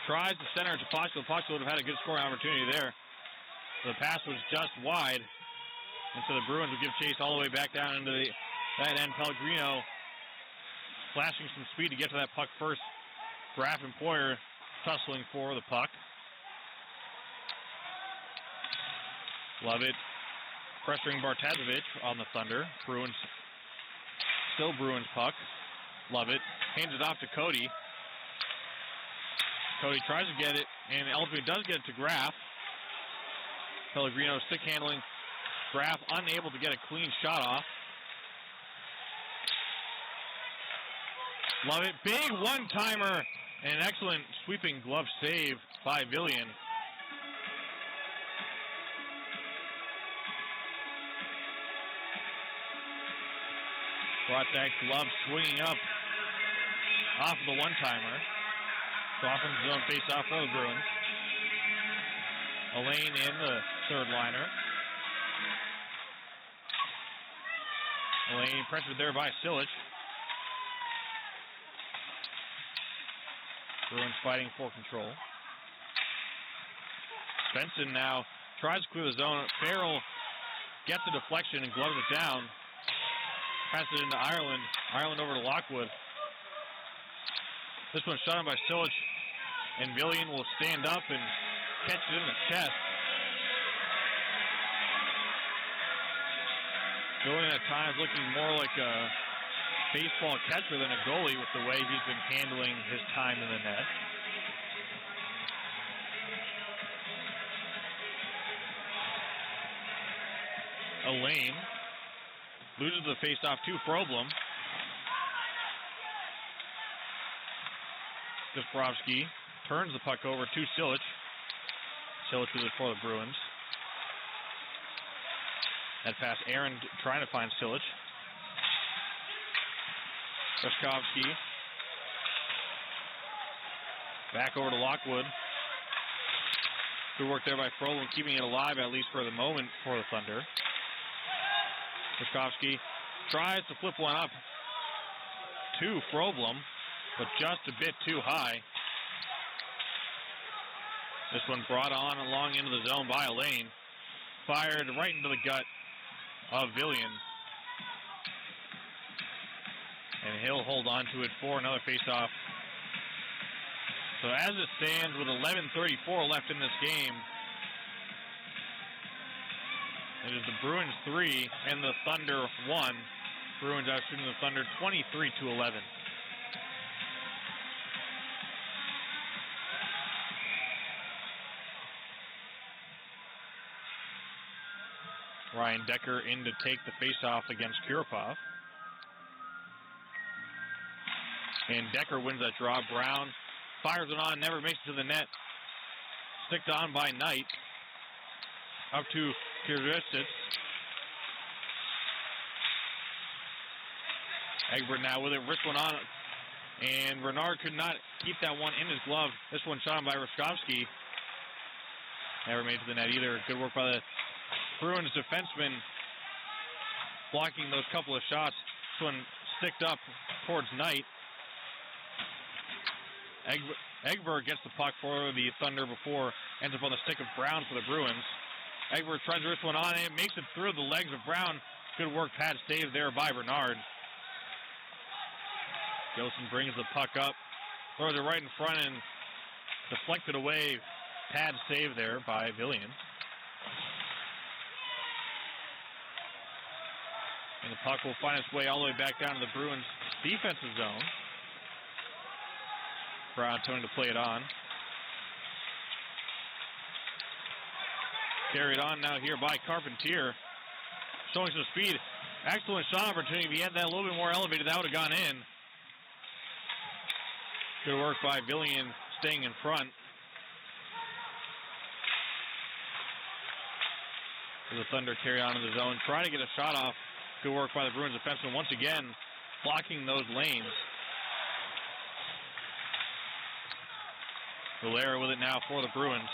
Tries to center to Postula. Postula would have had a good scoring opportunity there. The pass was just wide. And so the Bruins will give chase all the way back down into the that end. Pellegrino flashing some speed to get to that puck first. Graff and Poyer tussling for the puck. Love it. Pressuring Bartazovich on the Thunder. Bruins, still Bruins puck. Love it. Hands it off to Cody. Cody tries to get it, and ultimately does get it to Graff. Pellegrino stick handling. Graff unable to get a clean shot off. Love it. Big one-timer and an excellent sweeping glove save by Villian. Brought that glove swinging up off of the one-timer. So offensive zone face-off for the Bruins. Elaine in the third liner. Elaine pressured there by Silich. Bruins fighting for control. Svensson now tries to clear the zone. Farrell gets a deflection and gloves it down. Passes it into Ireland. Ireland over to Lockwood. This one shot on by Silich. And Villian will stand up and catch it in the chest. Villian at times looking more like a baseball catcher than a goalie with the way he's been handling his time in the net. Elaine loses the faceoff to Froblom. Dafrovsky turns the puck over to Silich. Silich is it for the Bruins. That pass, Aaron trying to find Silich. Bruskovsky. Back over to Lockwood. Good work there by Froblom, keeping it alive at least for the moment for the Thunder. Bruskovsky tries to flip one up to Froblom, but just a bit too high. This one brought on along into the zone by Elaine. Fired right into the gut of Villian. And he'll hold on to it for another faceoff. So as it stands with 11:34 left in this game, it is the Bruins 3 and the Thunder 1. Bruins outshooting the Thunder 23-11. Ryan Decker in to take the faceoff against Kurapov. And Decker wins that draw. Brown fires it on, never makes it to the net. Sticked on by Knight. Up to Kiristich. Egbert now with it, wrist one on. And Renard could not keep that one in his glove. This one shot on by Ruskovsky. Never made it to the net either. Good work by the Bruins defenseman blocking those couple of shots. This one sticked up towards Knight. Egbert gets the puck for the Thunder before ends up on the stick of Brown for the Bruins. Egbert tries to wrist one on and makes it through the legs of Brown. Good work, pad save there by Bernard. Gilson brings the puck up, throws it right in front and deflected away. Pad save there by Villian. And the puck will find its way all the way back down to the Bruins' defensive zone. Brown trying to play it on. Carried on now here by Carpentier. Showing some speed. Excellent shot opportunity. If he had that a little bit more elevated, that would have gone in. Good work by Villian staying in front. The Thunder carry on in the zone. Try to get a shot off. Good work by the Bruins defenseman once again, blocking those lanes. Valera with it now for the Bruins.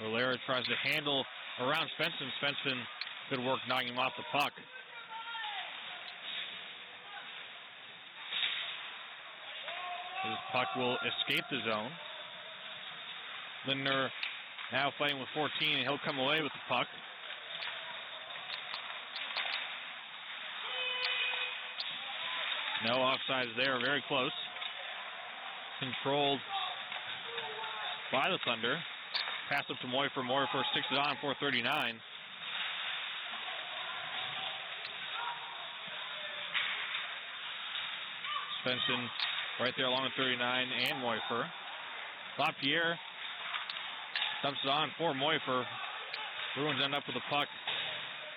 Valera tries to handle around Svensson. Svensson, good work knocking him off the puck. This puck will escape the zone. Lindner now fighting with 14, and he'll come away with the puck. No offsides there, very close. Controlled by the Thunder. Pass up to Moifer. Moifer sticks it on, 4:39. Svensson right there along with 39 and Moifer. LaPierre Dumps it on for Moifer. Bruins end up with the puck,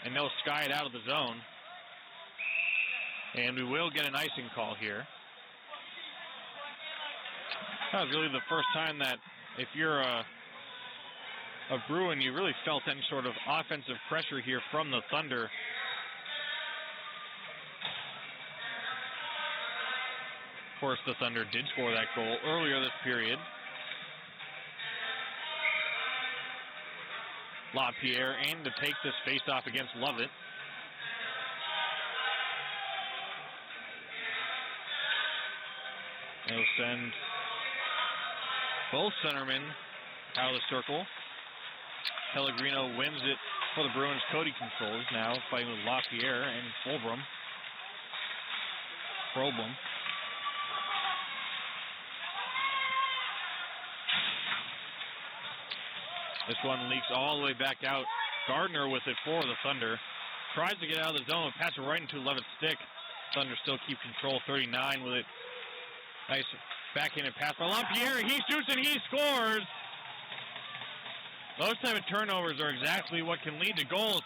and they'll sky it out of the zone. And we will get an icing call here. That was really the first time that if you're a Bruin, you really felt any sort of offensive pressure here from the Thunder. Of course, the Thunder did score that goal earlier this period. LaPierre in to take this faceoff against Lovett. They'll send both centermen out of the circle. Pellegrino wins it for the Bruins. Cody controls now, fighting with LaPierre and Problem. This one leaks all the way back out. Gardner with it for the Thunder. Tries to get out of the zone, pass it right into Levitt's stick. Thunder still keep control, 39 with it. Nice backhanded pass by LaPierre. He shoots and he scores. Those type of turnovers are exactly what can lead to goals,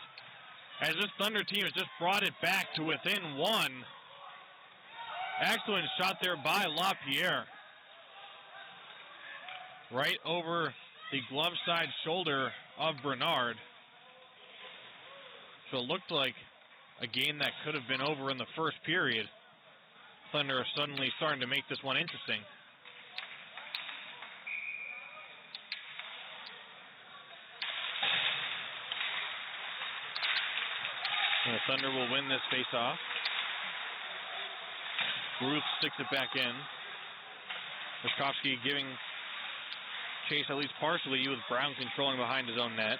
as this Thunder team has just brought it back to within one. Excellent shot there by LaPierre. Right over the glove side shoulder of Bernard. So it looked like a game that could have been over in the first period. Thunder are suddenly starting to make this one interesting. And the Thunder will win this face-off. Ruth sticks it back in. Wiskowski giving chase at least partially, with Brown controlling behind his own net.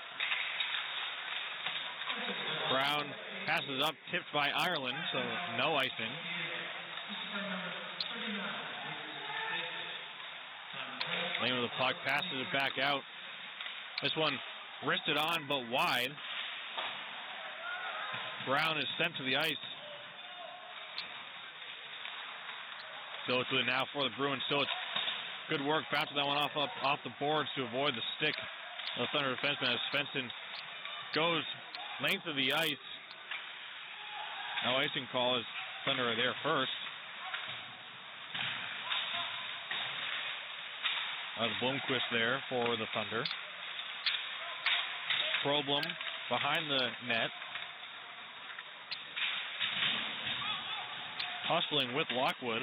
Brown passes up, tipped by Ireland, so no icing. Lane with the puck, passes it back out. This one wristed on, but wide. Brown is sent to the ice. Stillitz with it now for the Bruins. Stillitz, good work, bouncing that one off the boards to avoid the stick of the Thunder defenseman as Svensson goes length of the ice. No icing call as Thunder are there first. That's Blomqvist there for the Thunder. Problem behind the net. Hustling with Lockwood.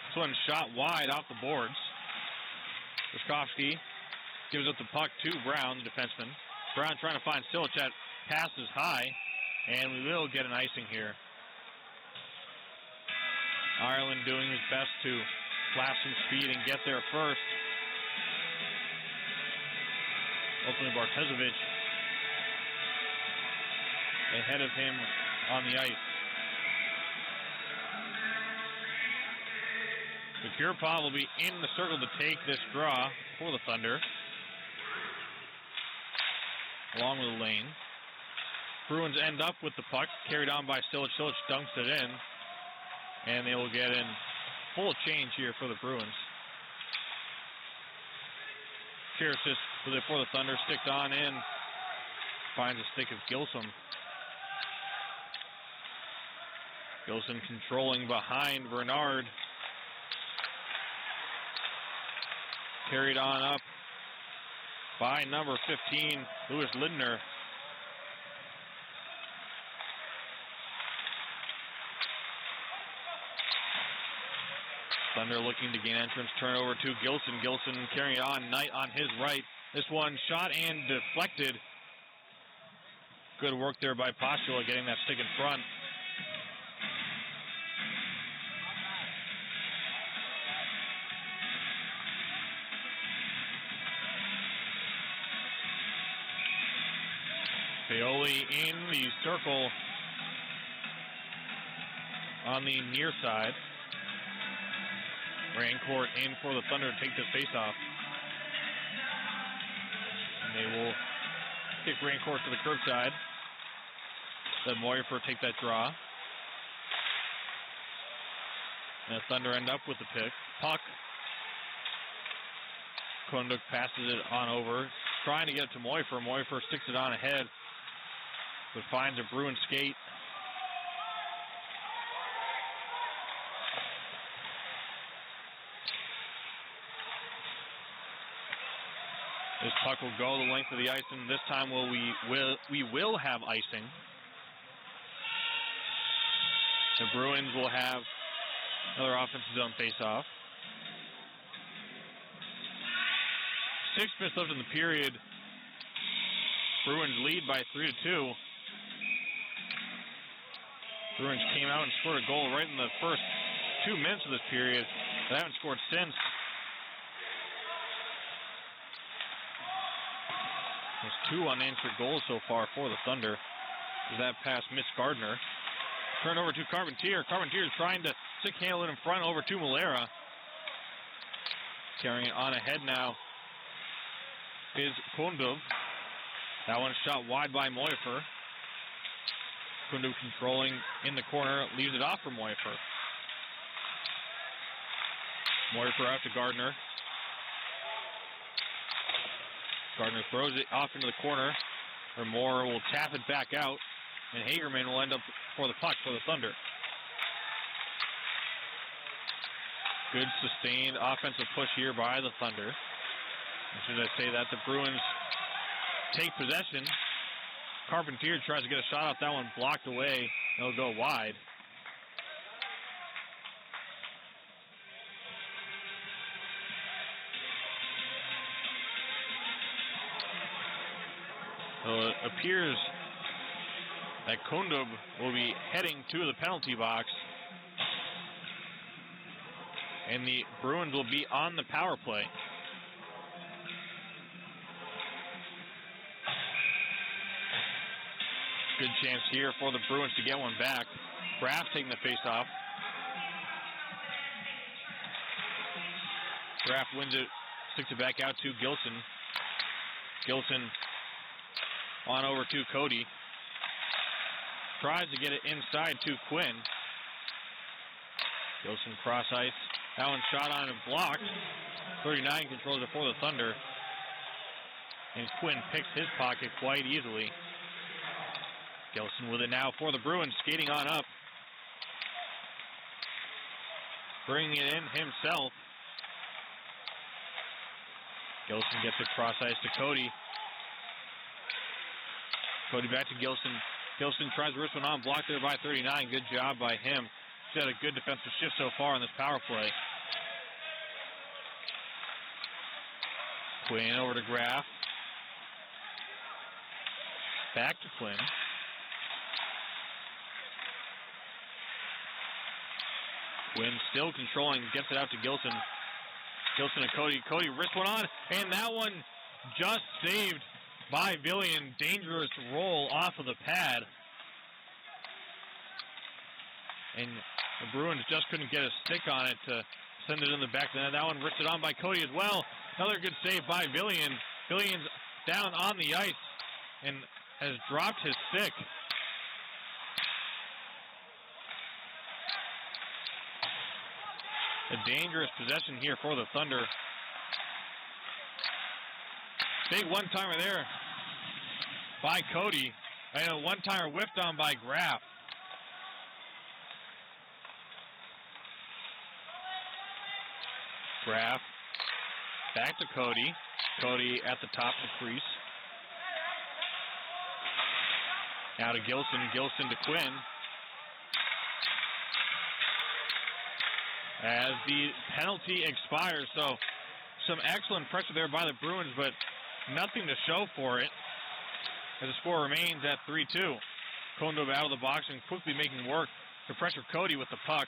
This one shot wide off the boards. Wiskowski gives up the puck to Brown, the defenseman. Brown trying to find Stillitz. Passes high, and we will get an icing here. Ireland doing his best to flash some speed and get there first. Ultimately, Bartezovich ahead of him on the ice. Kurpov will be in the circle to take this draw for the Thunder, along with Lane. Bruins end up with the puck, carried on by Stillitz. Stillitz dunks it in, and they will get in full change here for the Bruins. Cheers just for the Thunder, sticked on in, finds a stick of Gilsum. Gilson controlling behind Bernard. Carried on up by number 15, Louis Lindner. Thunder looking to gain entrance, turnover to Gilson. Gilson carrying it on, Knight on his right. This one shot and deflected. Good work there by Postula getting that stick in front. Paoli in the circle on the near side. Rancourt in for the Thunder to take this faceoff. And they will kick Rancourt to the curb side. Let Moyer take that draw. And the Thunder end up with the puck. Kunduk passes it on over, trying to get it to Moifer. Moifer sticks it on ahead, but finds a Bruin skate. This puck will go the length of the ice, and this time we will have icing. The Bruins will have another offensive zone face-off. 6 minutes left in the period. Bruins lead by 3-2. Bruins came out and scored a goal right in the first 2 minutes of this period. They haven't scored since. There's 2 unanswered goals so far for the Thunder. That pass missed Gardner. Turned over to Carpentier. Carpentier is trying to stick handle it in front over to Malera. Carrying it on ahead now is Kundub. That one shot wide by Moifer. Kundub controlling in the corner, leaves it off for Moifer. Moifer out to Gardner. Gardner throws it off into the corner, or Moore will tap it back out, and Hagerman will end up for the puck for the Thunder. Good sustained offensive push here by the Thunder. As soon as I say that, the Bruins take possession. Carpentier tries to get a shot off, that one blocked away. It'll go wide. So it appears that Kundub will be heading to the penalty box. And the Bruins will be on the power play. Good chance here for the Bruins to get one back. Graf taking the face-off. Graf wins it, sticks it back out to Gilson. Gilson on over to Cody. Tries to get it inside to Quinn. Gilson cross ice. That one shot on and blocked. 39 controls it for the Thunder. And Quinn picks his pocket quite easily. Gilson with it now for the Bruins, skating on up. Bringing it in himself. Gilson gets it cross ice to Cody. Cody back to Gilson. Gilson tries to wrist one on, blocked there by 39. Good job by him. He's had a good defensive shift so far on this power play. Quinn over to Graf. Back to Quinn. Quinn still controlling, gets it out to Gilson. Gilson to Cody. Cody wrist one on, and that one just saved by Villian. Dangerous roll off of the pad. And the Bruins just couldn't get a stick on it to send it in the back of the net. That one wristed on by Cody as well. Another good save by Villian. Villian's down on the ice and has dropped his stick. A dangerous possession here for the Thunder. Big one-timer there by Cody. And a one-timer whipped on by Graf. Graf back to Cody. Cody at the top of the crease. Now to Gilson. Gilson to Quinn. As the penalty expires, so some excellent pressure there by the Bruins, but nothing to show for it. As the score remains at 3-2. Kundub out of the box and quickly making work to pressure Cody with the puck.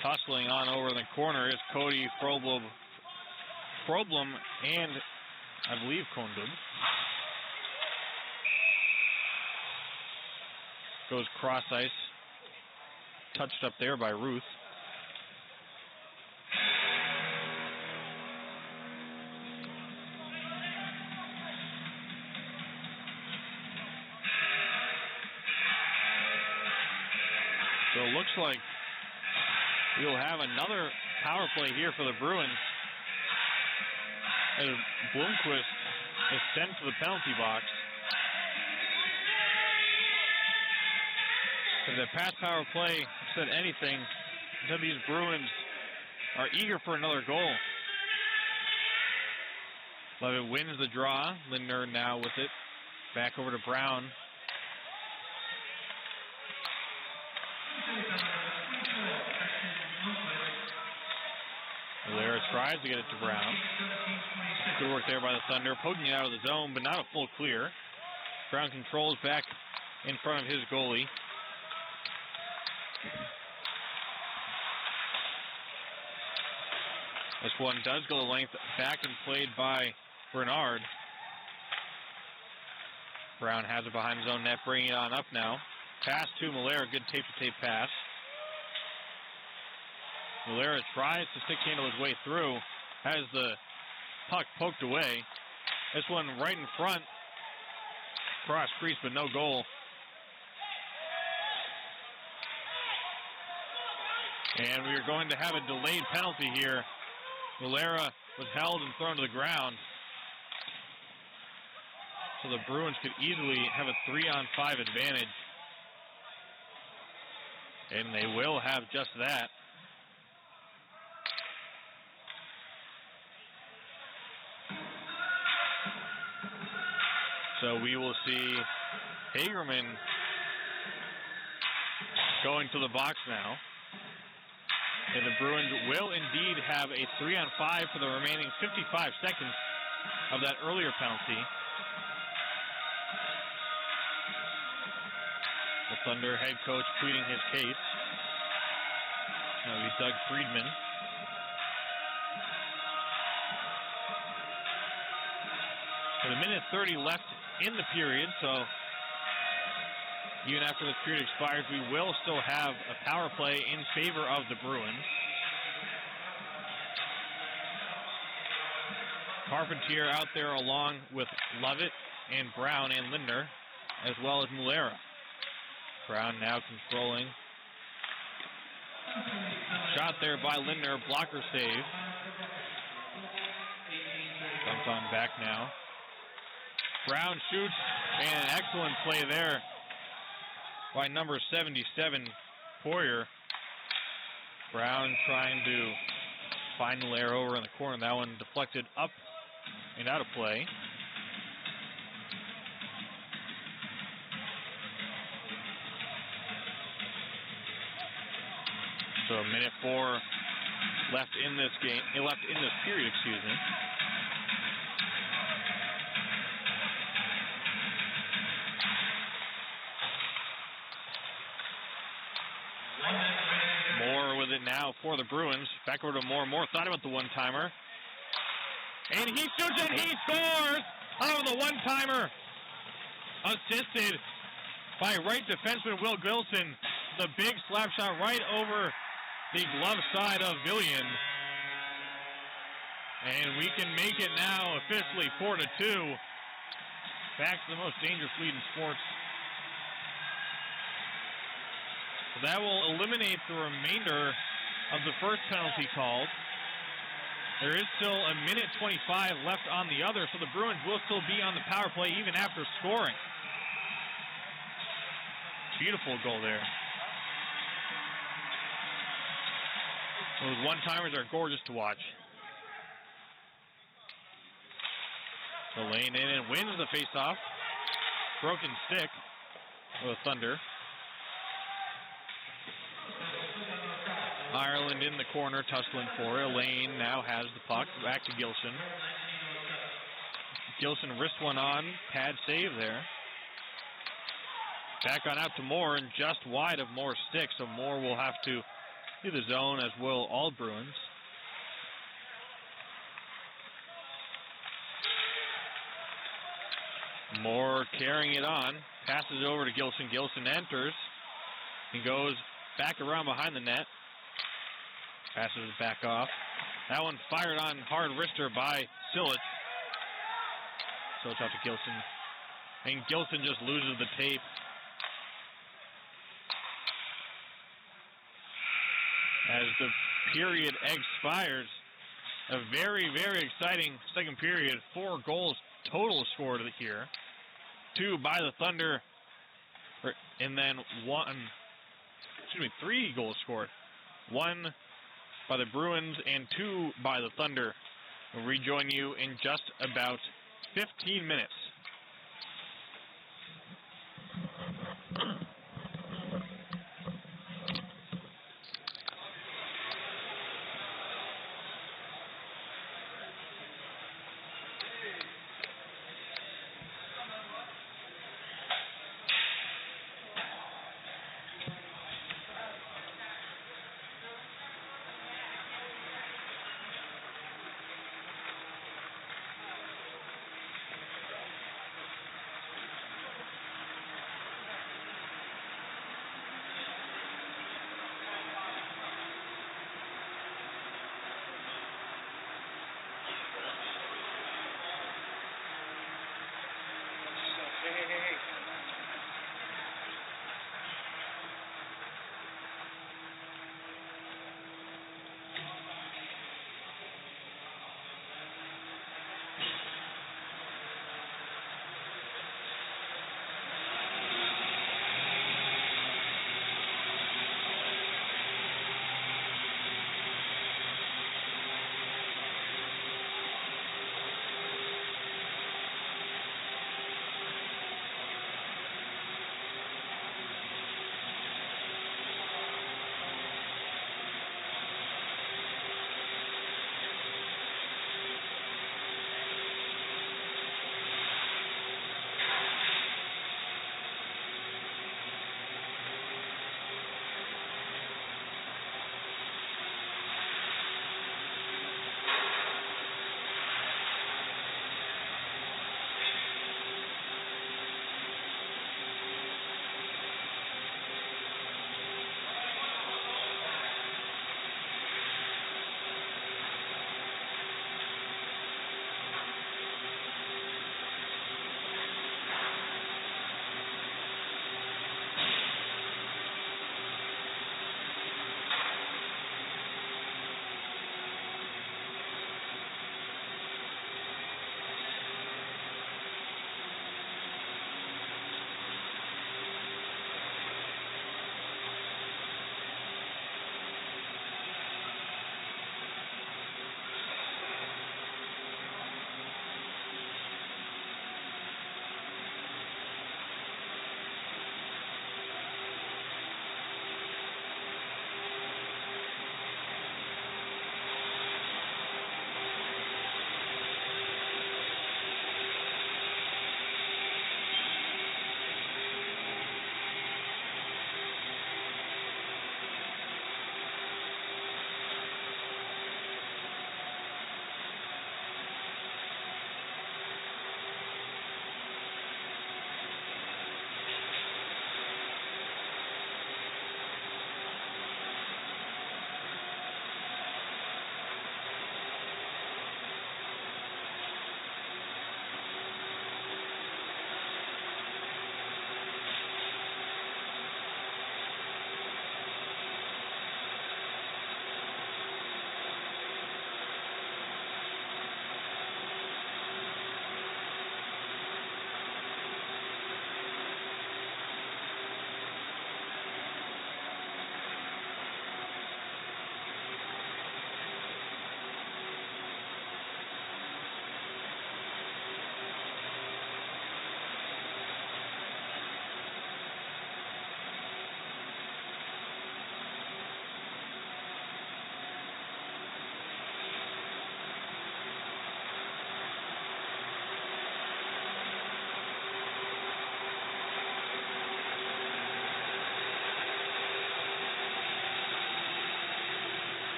Tussling on over in the corner is Cody, Froblum, and I believe Kundub. Goes cross ice. Touched up there by Ruth. So it looks like we'll have another power play here for the Bruins as Bloomquist is sent to the penalty box. If the pass power play said anything, then these Bruins are eager for another goal. Levitt wins the draw. Lindner now with it. Back over to Brown. Valera tries to get it to Brown. Good work there by the Thunder, poking it out of the zone, but not a full clear. Brown controls back in front of his goalie. This one does go the length back and played by Bernard. Brown has it behind his own net, bringing it on up now. Pass to Malera, good tape-to-tape pass. Malera tries to stick handle his way through, has the puck poked away. This one right in front, cross crease, but no goal. And we are going to have a delayed penalty here. Malera was held and thrown to the ground. So the Bruins could easily have a 3-on-5 advantage. And they will have just that. So we will see Hagerman going to the box now. And the Bruins will indeed have a 3-on-5 for the remaining 55 seconds of that earlier penalty. The Thunder head coach pleading his case. That'll be Doug Friedman. With a minute 30 left in the period, so even after the period expires, we will still have a power play in favor of the Bruins. Carpentier out there along with Lovett and Brown and Lindner, as well as Mulera. Brown now controlling. Shot there by Lindner, blocker save. Comes on back now. Brown shoots, and an excellent play there by number 77, Poirier. Brown trying to find Mulera over in the corner. That one deflected up and out of play. So a minute 4 left in this game, left in this period, excuse me. Moore with it now for the Bruins. Back over to Moore. Moore thought about the one-timer. And he shoots and he scores out of the one-timer. Assisted by right defenseman Will Gilson. The big slap shot right over the glove side of Villian. And we can make it now officially 4-2. Back to the most dangerous lead in sports. So that will eliminate the remainder of the first penalty called. There is still a minute 25 left on the other, so the Bruins will still be on the power play even after scoring. Beautiful goal there. Those one-timers are gorgeous to watch. So Lane in and wins the faceoff. Broken stick for the Thunder. Ireland in the corner, tussling for it. Lane now has the puck. Back to Gilson. Gilson wrist one on. Pad save there. Back on out to Moore and just wide of Moore's stick, so Moore will have to leave the zone, as will all Bruins. Moore carrying it on. Passes over to Gilson. Gilson enters and goes back around behind the net. Passes it back off. That one fired on hard wrister by Sillett. So it's out to Gilson. And Gilson just loses the tape. the period expires. A very, very exciting second period. 4 goals total scored here. 2 by the Thunder, and then 3 goals scored. 1 by the Bruins and 2 by the Thunder. We'll rejoin you in just about 15 minutes.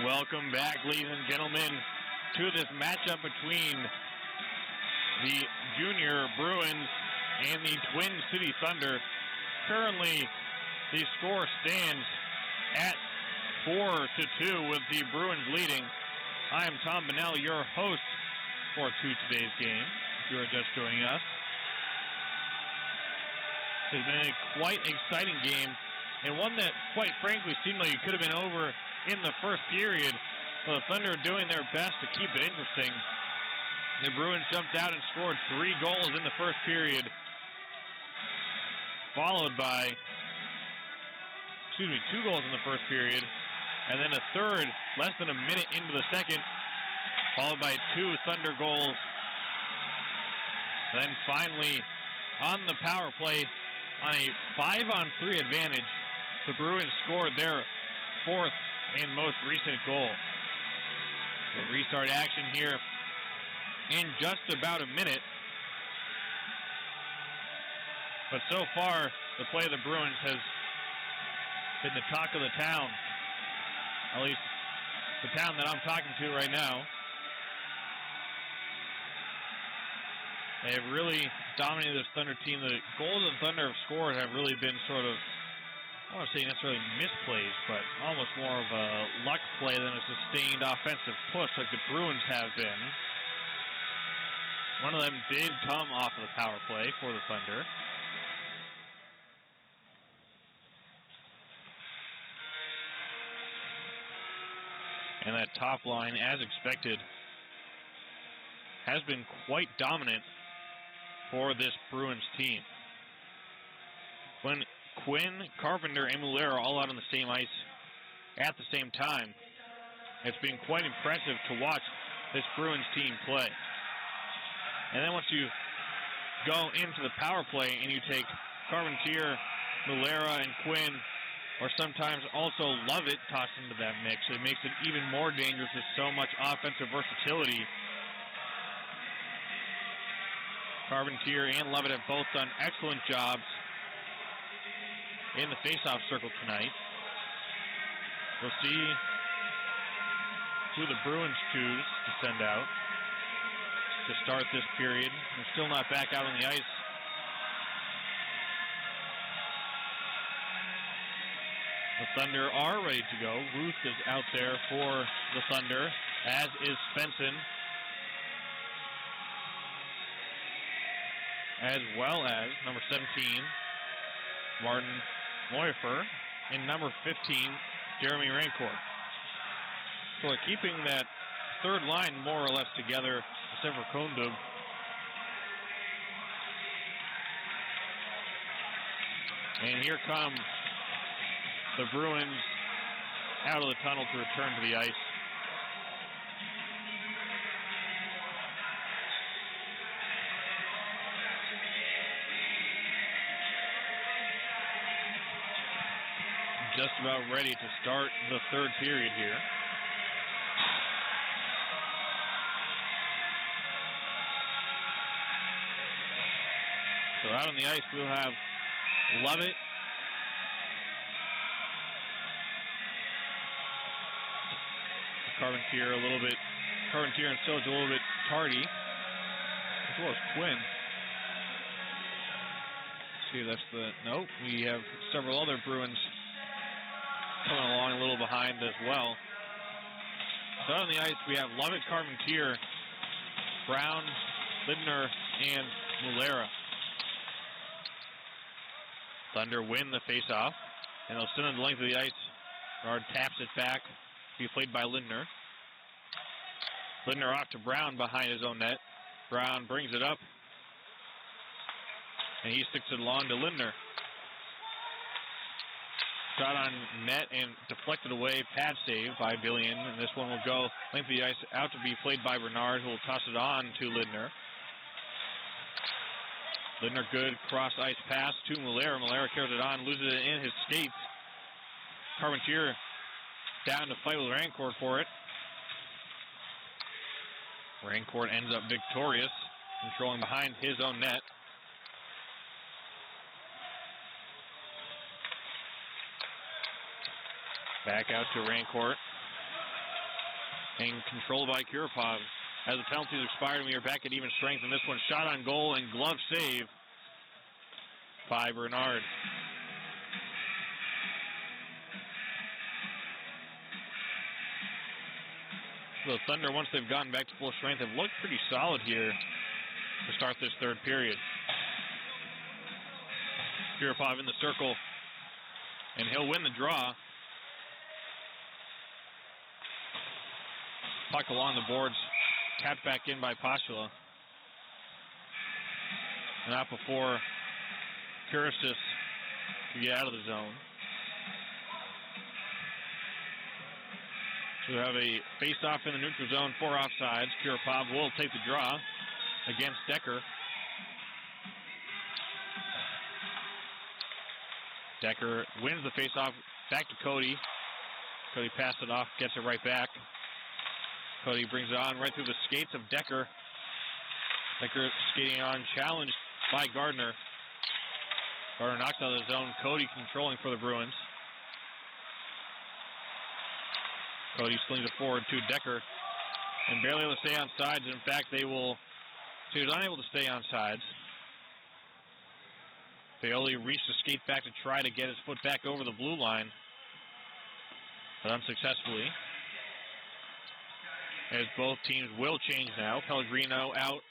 Welcome back, ladies and gentlemen, to this matchup between the Junior Bruins and the Twin City Thunder. Currently, the score stands at 4-2 with the Bruins leading. I am Tom Bonnell, your host for today's game, if you are just joining us. It's been a quite exciting game, and one that, quite frankly, seemed like it could have been over in the first period. The Thunder doing their best to keep it interesting. The Bruins jumped out and scored 3 goals in the first period, followed by, 2 goals in the first period, and then a third less than a minute into the second, followed by 2 Thunder goals. Then finally, on the power play, on a 5-on-3 advantage, the Bruins scored their 4th and most recent goal. We'll restart action here in just about a minute. But so far, the play of the Bruins has been the talk of the town. At least the town that I'm talking to right now. They have really dominated this Thunder team. The goals the Thunder have scored have really been sort of, I don't want to say necessarily misplays, but almost more of a luck play than a sustained offensive push like the Bruins have been. One of them did come off of the power play for the Thunder. And that top line, as expected, has been quite dominant for this Bruins team. When Quinn, Carpenter, and Muller are all out on the same ice at the same time, it's been quite impressive to watch this Bruins team play. And then once you go into the power play and you take Carpenter, Muller, and Quinn, or sometimes also Lovett tossed into that mix, it makes it even more dangerous with so much offensive versatility. Carpenter and Lovett have both done excellent jobs in the face-off circle tonight. We'll see who the Bruins choose to send out to start this period. They're still not back out on the ice. The Thunder are ready to go. Ruth is out there for the Thunder, as is Svensson, as well as number 17, Martin Moifer, and number 15, Jeremy Rancourt. So they're keeping that third line more or less together, except for Kondub. And here come the Bruins out of the tunnel to return to the ice. Just about ready to start the third period here. So out on the ice we'll have Lovett, Carpenter and Sillage a little bit tardy, as well as Quinn. See, that's nope, we have several other Bruins coming along a little behind as well. So out on the ice we have Lovett, Carpenter, Brown, Lindner, and Mullera. Thunder win the face-off, and they'll send it the length of the ice. Guard taps it back, to be played by Lindner. Lindner off to Brown behind his own net. Brown brings it up, and he sticks it along to Lindner. Shot on net and deflected away, pad save by Billion, and this one will go length of the ice out to be played by Bernard, who will toss it on to Lindner. Lindner, good cross-ice pass to Muller. Muller carries it on, loses it in his skates. Carpenter down to fight with Rancourt for it. Rancourt ends up victorious, controlling behind his own net. Back out to Rancourt. and controlled by Kurapov. As the penalties expired, we are back at even strength, and this one shot on goal and glove save by Bernard. The Thunder, once they've gotten back to full strength, have looked pretty solid here to start this third period. Kurapov in the circle, and he'll win the draw. Puck along the boards, tapped back in by Postula. Not before Kurisis can get out of the zone. So we have a face-off in the neutral zone, 4 offsides. Kurapov will take the draw against Decker. Decker wins the face-off, back to Cody. Cody passes it off, gets it right back. Cody brings it on right through the skates of Decker. Decker skating on, challenged by Gardner. Gardner knocks out of the zone. Cody controlling for the Bruins. Cody slings it forward to Decker, and barely able to stay on sides. In fact, he was unable to stay on sides. Paoli reached the skate back to try to get his foot back over the blue line, but unsuccessfully. As both teams will change now. Pellegrino out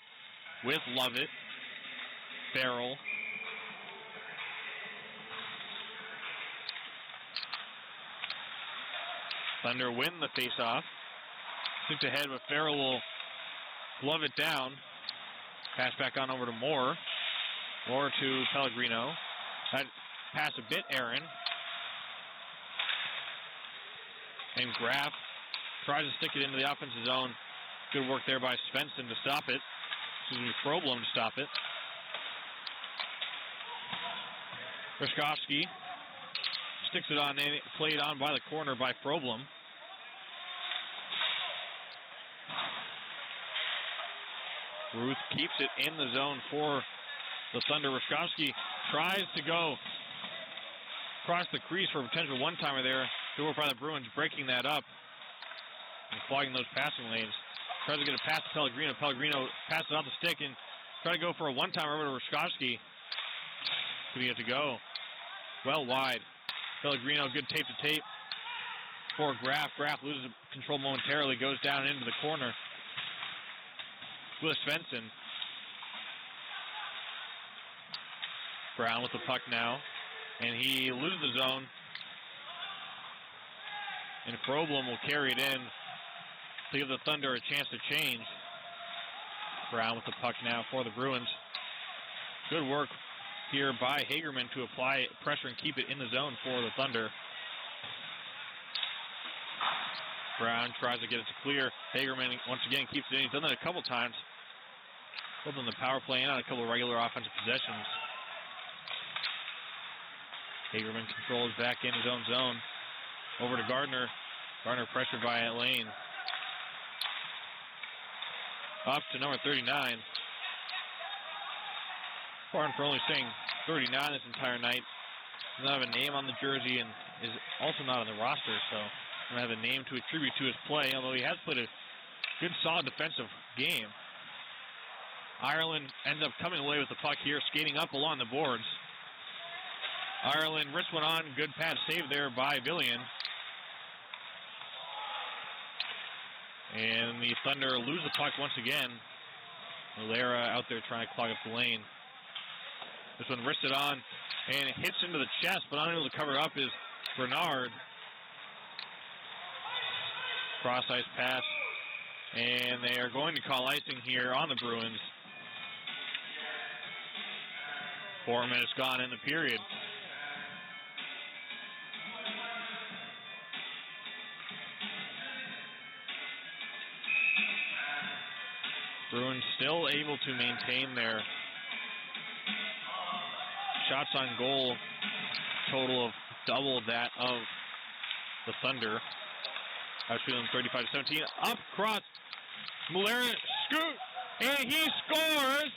with Lovett. Farrell. Thunder win the face-off. Tipped ahead, but Farrell will glove it down. Pass back on over to Moore. Moore to Pellegrino. That pass a bit errant. And Graff tries to stick it into the offensive zone. Good work there by Svensson to stop it. Froblom to stop it. Rishkovsky sticks it on in, played on by the corner by Froblom. Ruth keeps it in the zone for the Thunder. Rishkovsky tries to go across the crease for a potential one-timer there. Good work by the Bruins breaking that up and clogging those passing lanes. Tries to get a pass to Pellegrino. Pellegrino passes it off the stick and try to go for a one-timer over to Rishkovsky. Could he get to go? Well wide. Pellegrino, good tape to tape for Graff. Graff loses control momentarily, goes down into the corner with Svensson. Brown with the puck now, and he loses the zone. And Froblom will carry it in to give the Thunder a chance to change. Brown with the puck now for the Bruins. Good work here by Hagerman to apply pressure and keep it in the zone for the Thunder. Brown tries to get it to clear. Hagerman once again keeps it in. He's done that a couple times, both on the power play and on a couple of regular offensive possessions. Hagerman controls back in his own zone. Over to Gardner. Gardner pressured by Lane. Up to number 39. Barton for only staying 39 this entire night. Does not have a name on the jersey and is also not on the roster, so doesn't have a name to attribute to his play, although he has played a good, solid defensive game. Ireland ends up coming away with the puck here, skating up along the boards. Ireland wrist went on, good pad save there by Villian. And the Thunder lose the puck once again. Malera out there trying to clog up the lane. This one wristed on, and it hits into the chest, but unable to cover up is Bernard. Cross-ice pass, and they are going to call icing here on the Bruins. 4 minutes gone in the period. Bruins still able to maintain their shots on goal total of double that of the Thunder. I was feeling 35-17. Up cross. Malera scoot, and he scores.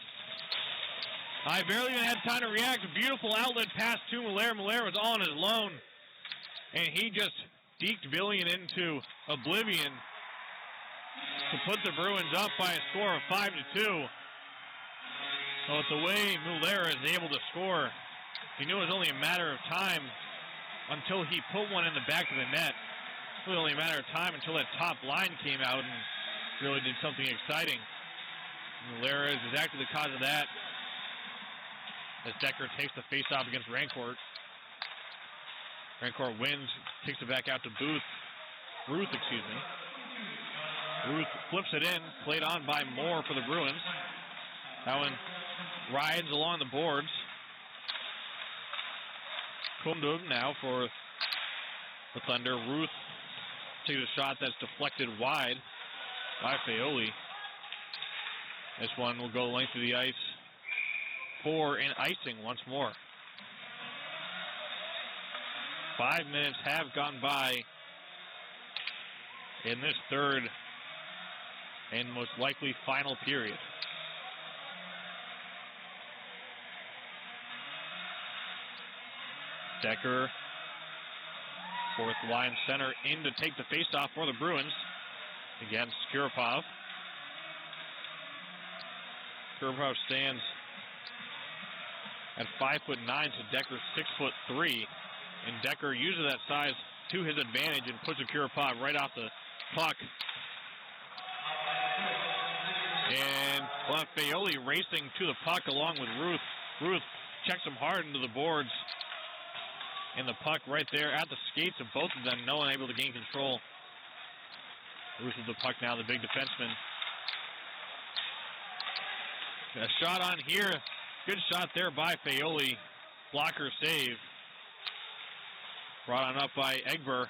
I barely even had time to react. A beautiful outlet pass to Malera. Malera was all on his lone, and he just deked Villian into oblivion. to put the Bruins up by a score of 5-2. So with the way Muller is able to score, he knew it was only a matter of time until he put one in the back of the net. It was only a matter of time until that top line came out and really did something exciting. Muller is exactly the cause of that, as Decker takes the face-off against Rancourt. Rancourt wins, takes it back out to Ruth. Ruth flips it in, played on by Moore for the Bruins. That one rides along the boards. Kumdum now for the Thunder. Ruth takes a shot that's deflected wide by Feoli. This one will go the length of the ice for an icing once more. 5 minutes have gone by in this third and most likely final period. Decker, fourth line center, in to take the faceoff for the Bruins against Kurapov. Kurapov stands at 5'9" to Decker's 6'3", and Decker uses that size to his advantage and puts a Kurapov right off the puck. And we'll have Feoli racing to the puck along with Ruth. Ruth checks him hard into the boards. And the puck right there at the skates of both of them. No one able to gain control. Ruth with the puck now, the big defenseman. A shot on here. Good shot there by Feoli. Blocker save. Brought on up by Egber.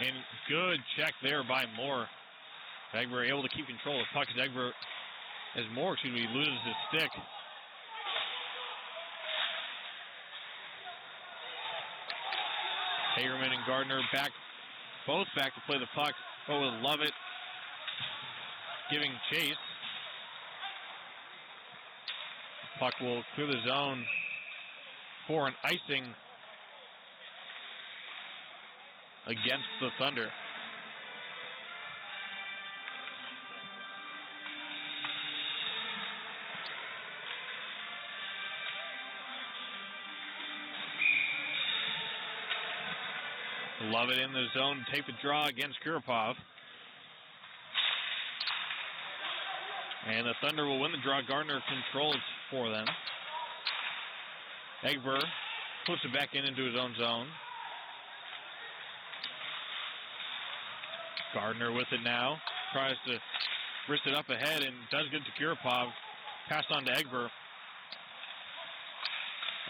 And good check there by Moore. Egber able to keep control of the puck as Moore loses his stick. Hagerman and Gardner both back to play the puck. Oh, with Lovett giving chase. Puck will clear the zone for an icing against the Thunder. Lovett in the zone, take the draw against Kurapov. And the Thunder will win the draw. Gardner controls for them. Egber puts it back into his own zone. Gardner with it now. Tries to wrist it up ahead and does good to Kurapov. Pass on to Egber.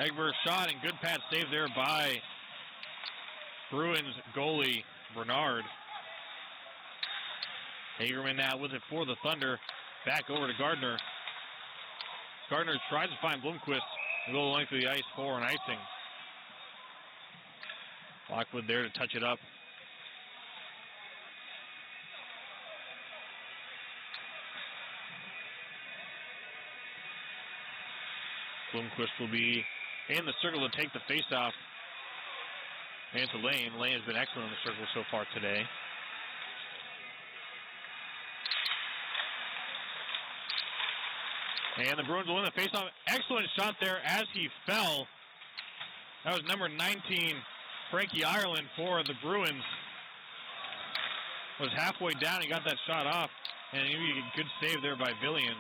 Egber shot and good pad save there by Bruins goalie Bernard. Hagerman now with it for the Thunder. Back over to Gardner. Gardner tries to find Blomqvist and go the length of the ice for an icing. Lockwood there to touch it up. Blomqvist will be in the circle to take the faceoff. And to Lane. Lane has been excellent in the circle so far today. And the Bruins will win the faceoff. Excellent shot there as he fell. That was number 19, Frankie Ireland for the Bruins. Was halfway down. He got that shot off. And a good save there by Villian.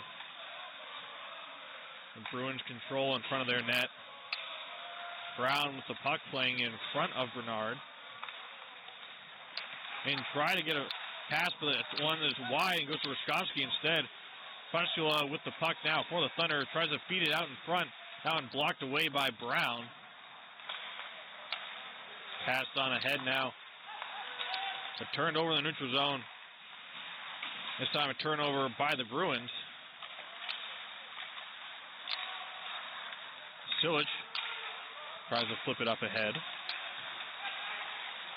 The Bruins control in front of their net. Brown with the puck playing in front of Bernard. And try to get a pass, but it's one that's wide and goes to Ruskowski instead. Funchula with the puck now for the Thunder. Tries to feed it out in front. That one blocked away by Brown. Passed on ahead now. But turned over in the neutral zone. This time a turnover by the Bruins. Silich tries to flip it up ahead.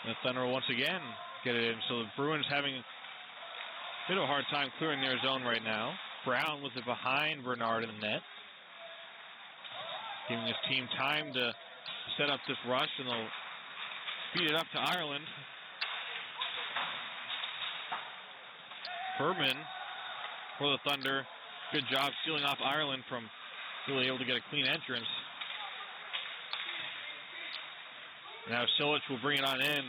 The Thunder will once again get it in. So the Bruins having a bit of a hard time clearing their zone right now. Brown with it behind Bernard in the net. Giving his team time to set up this rush, and they'll feed it up to Ireland. Furman for the Thunder. Good job sealing off Ireland from really able to get a clean entrance. Now Silich will bring it on in,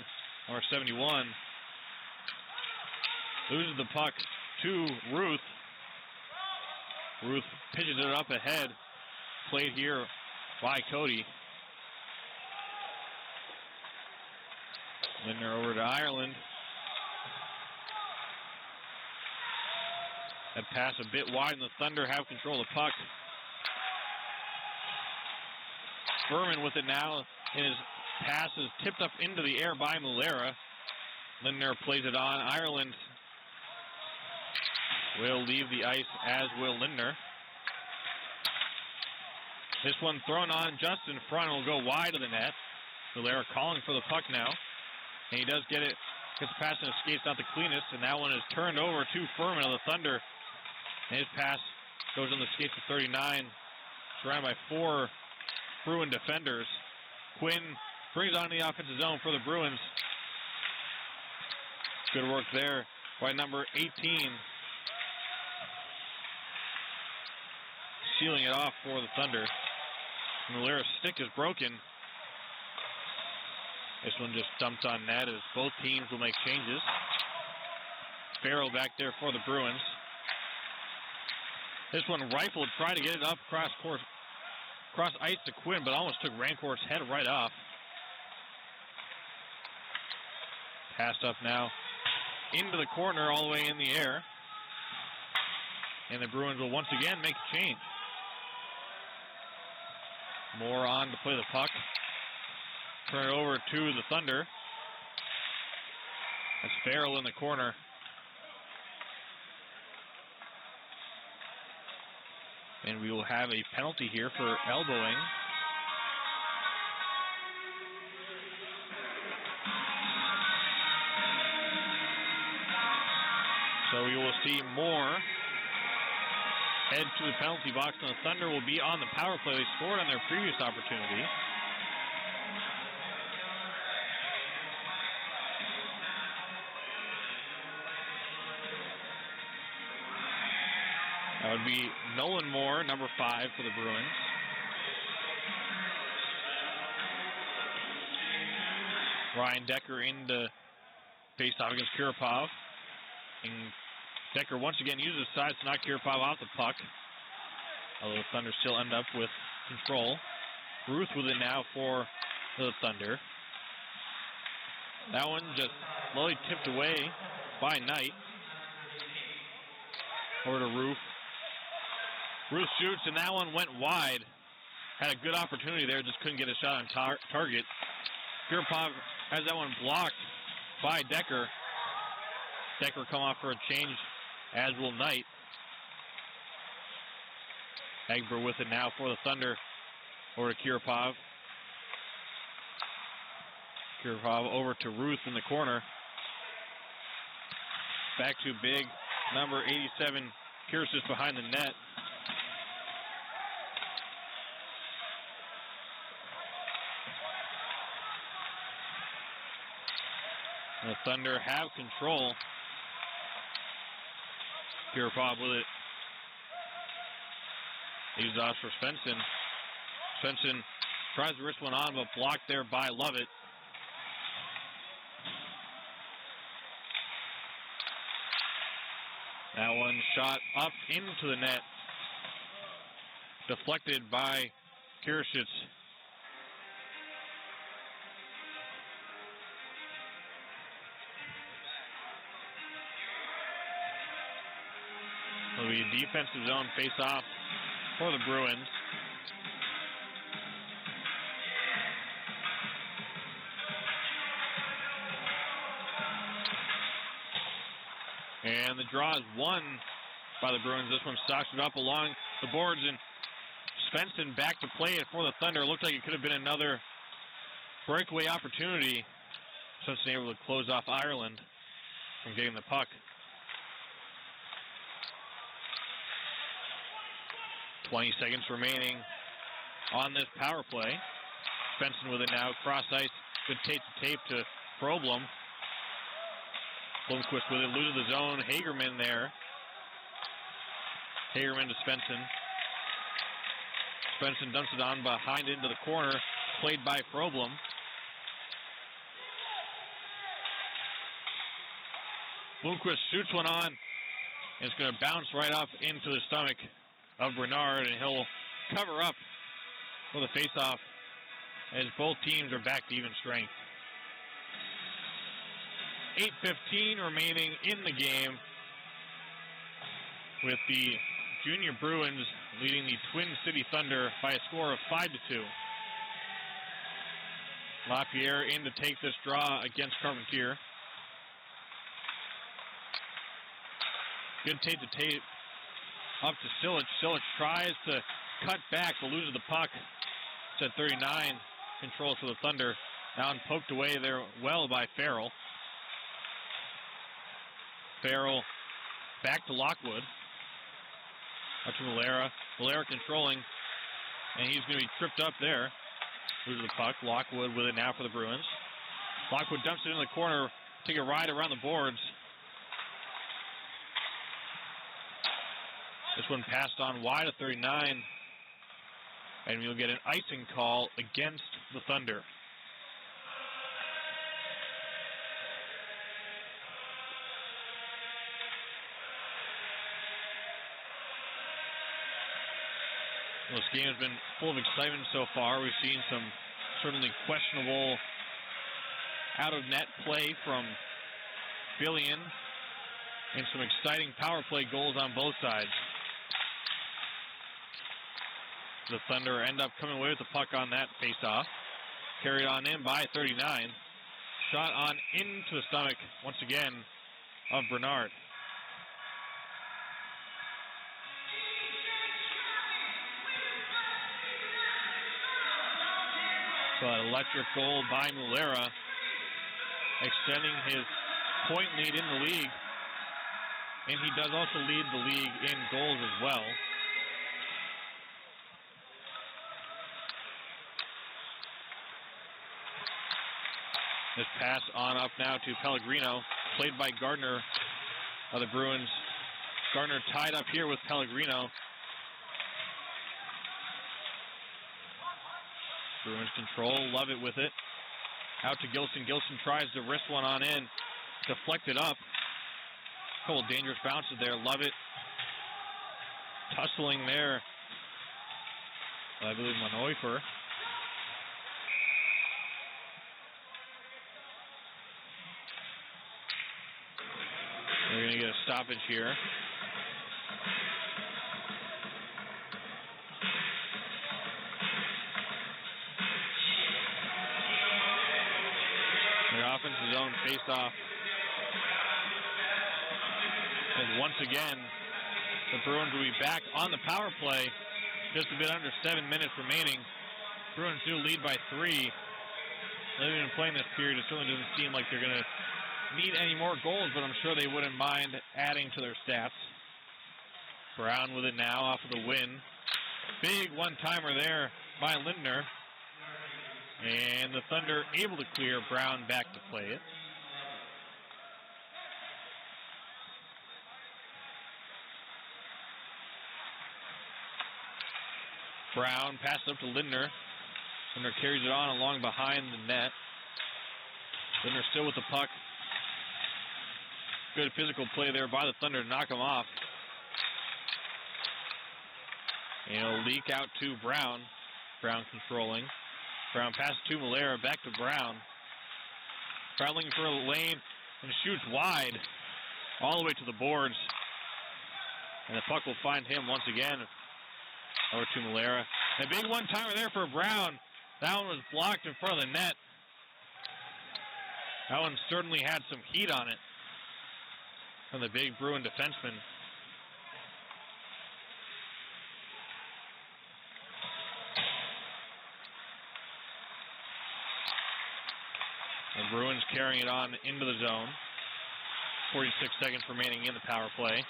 number 71. Loses the puck to Ruth. Ruth pitches it up ahead. Played here by Cody. Lindner over to Ireland. That pass a bit wide, and the Thunder have control of the puck. Furman with it now, and his pass is tipped up into the air by Mulera. Lindner plays it on. Ireland will leave the ice, as will Lindner. This one thrown on just in front, will go wide of the net. Mulera calling for the puck now, and he does get it. Gets the pass and escapes, not the cleanest, and that one is turned over to Furman of the Thunder. And his pass goes on the skates of 39, surrounded by 4 Bruin defenders. Quinn brings on the offensive zone for the Bruins. Good work there by number 18. Sealing it off for the Thunder. Mulera's stick is broken. This one just dumped on net as both teams will make changes. Farrell back there for the Bruins. This one rifled, tried to get it up cross ice to Quinn, but almost took Rancourt's head right off. Passed up now into the corner, all the way in the air. And the Bruins will once again make a change. Moore on to play the puck. Turn it over to the Thunder. That's Farrell in the corner. And we will have a penalty here for elbowing. So we will see Moore head to the penalty box, and the Thunder will be on the power play. They scored on their previous opportunity. That would be Nolan Moore, number 5 for the Bruins. Ryan Decker in to face off against Kiripov. And Decker once again uses size to knock Kiripov off the puck. Although the Thunder still end up with control. Ruth with it now for the Thunder. That one just slowly tipped away by Knight. Over to Ruth. Ruth shoots, and that one went wide. Had a good opportunity there, just couldn't get a shot on target. Kiripov has that one blocked by Decker. Decker come off for a change, as will Knight. Egbert with it now for the Thunder. Over to Kiripov. Kiripov over to Ruth in the corner. Back to big number 87, Kirsis behind the net. The Thunder have control. Kiripov with it. Leaves off for Svensson. Svensson tries to wrist one on, but blocked there by Lovett. That one shot up into the net. Deflected by Kirschitz. It'll be a defensive zone face-off for the Bruins. And the draw is won by the Bruins. This one stocks it up along the boards, and Svensson back to play it for the Thunder. It looked like it could have been another breakaway opportunity. Svensson able to close off Ireland from getting the puck. 20 seconds remaining on this power play. Svensson with it now, cross ice. Good tape to Problem. Blomquist with it, loses the zone. Hagerman there. Hagerman to Svensson. Svensson dumps it on behind into the corner, played by Froblom. Blomquist shoots one on, and it's going to bounce right up into the stomach of Bernard, and he'll cover up for the faceoff as both teams are back to even strength. 8:15 remaining in the game, with the Junior Bruins leading the Twin City Thunder by a score of 5-2. LaPierre in to take this draw against Carpentier. Good tape to tape up to Silic. Silic tries to cut back but loses the puck. It's at 39. Controls for the Thunder. Now and poked away there well by Farrell. Farrell back to Lockwood. Up to Valera. Valera controlling. And he's going to be tripped up there. Loses the puck. Lockwood with it now for the Bruins. Lockwood dumps it in the corner. Take a ride around the boards. This one passed on wide at 39. And we'll get an icing call against the Thunder. Well, this game has been full of excitement so far. We've seen some certainly questionable out-of-net play from Billion and some exciting power play goals on both sides. The Thunder end up coming away with the puck on that face-off. Carried on in by 39. Shot on into the stomach, once again, of Bernard. So an electric goal by Mulera, extending his point lead in the league. And he does also lead the league in goals as well. This pass on up now to Pellegrino, played by Gardner of the Bruins. Gardner tied up here with Pellegrino. Bruins control, love it with it. Out to Gilson. Gilson tries to wrist one on in. Deflected up. Couple dangerous bounces there, love it. Tussling there. I believe Monhoifer. They're going to get a stoppage here. Their offensive zone face-off. And once again, the Bruins will be back on the power play. Just a bit under 7 minutes remaining. Bruins do lead by 3. They've been playing this period. It certainly doesn't seem like they're going to need any more goals, but I'm sure they wouldn't mind adding to their stats. Brown with it now off of the win. Big one-timer there by Lindner. And the Thunder able to clear. Brown back to play it. Brown passes up to Lindner. Lindner carries it on along behind the net. Lindner still with the puck. Good physical play there by the Thunder to knock him off. And it'll leak out to Brown. Brown controlling. Brown passes to Malera, back to Brown. Brown looking for a lane and shoots wide all the way to the boards. And the puck will find him once again. Over to Malera. A big one-timer there for Brown. That one was blocked in front of the net. That one certainly had some heat on it from the big Bruin defenseman. The Bruins carrying it on into the zone. 46 seconds remaining in the power play.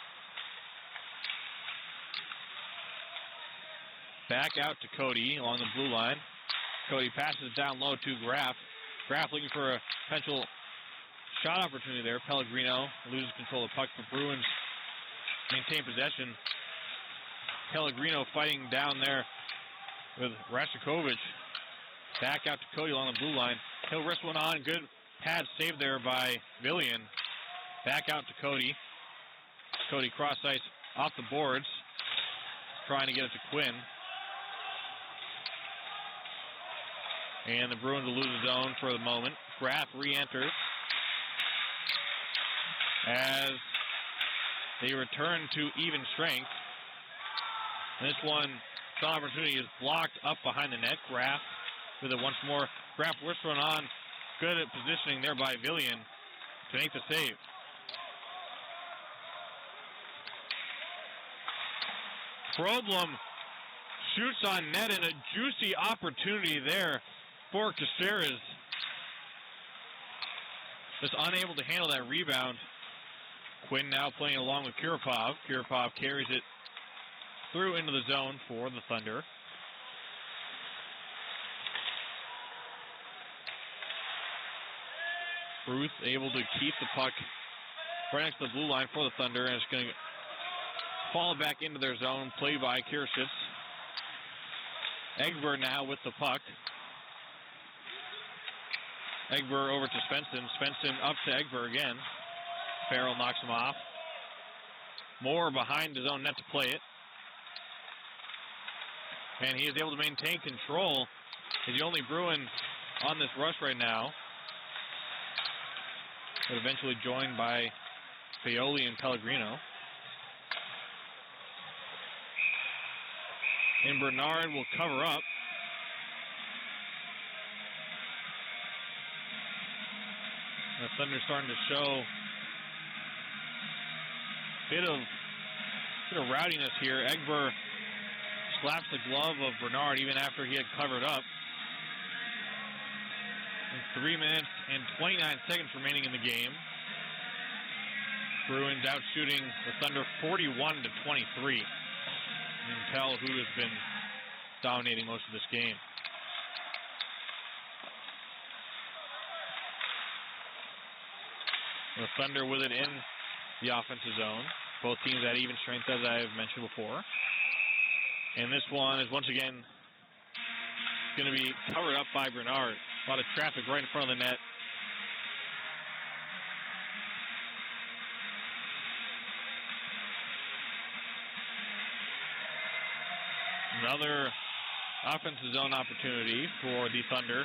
Back out to Cody along the blue line. Cody passes down low to Graff. Graff looking for a potential shot opportunity there. Pellegrino loses control of the puck, but Bruins maintain possession. Pellegrino fighting down there with Rashikovic. Back out to Cody along the blue line. He'll wrist one on. Good pad saved there by Villian. Back out to Cody. Cody cross ice off the boards. Trying to get it to Quinn. And the Bruins will lose the zone for the moment. Graff re-enters as they return to even strength. This one, shot opportunity is blocked up behind the net. Graff with it once more. Graff wrists one on. Good at positioning there by Villian to make the save. Problem shoots on net and a juicy opportunity there for Caceres. Just unable to handle that rebound. Quinn now playing along with Kiripov. Kiripov carries it through into the zone for the Thunder. Bruce able to keep the puck right next to the blue line for the Thunder, and it's going to fall back into their zone, played by Kirschitz. Egbert now with the puck. Egbert over to Svensson. Svensson up to Egbert again. Farrell knocks him off. Moore behind his own net to play it. And he is able to maintain control. He's the only Bruin on this rush right now. But eventually joined by Paoli and Pellegrino. And Bernard will cover up. The Thunder starting to show a bit of rowdiness here. Egbert slaps the glove of Bernard even after he had covered up. And 3 minutes and 29 seconds remaining in the game. Bruins out shooting the Thunder 41-23. You can tell who has been dominating most of this game. The Thunder with it in the offensive zone. Both teams at even strength, as I've mentioned before. And this one is once again going to be covered up by Bernard. A lot of traffic right in front of the net. Another offensive zone opportunity for the Thunder.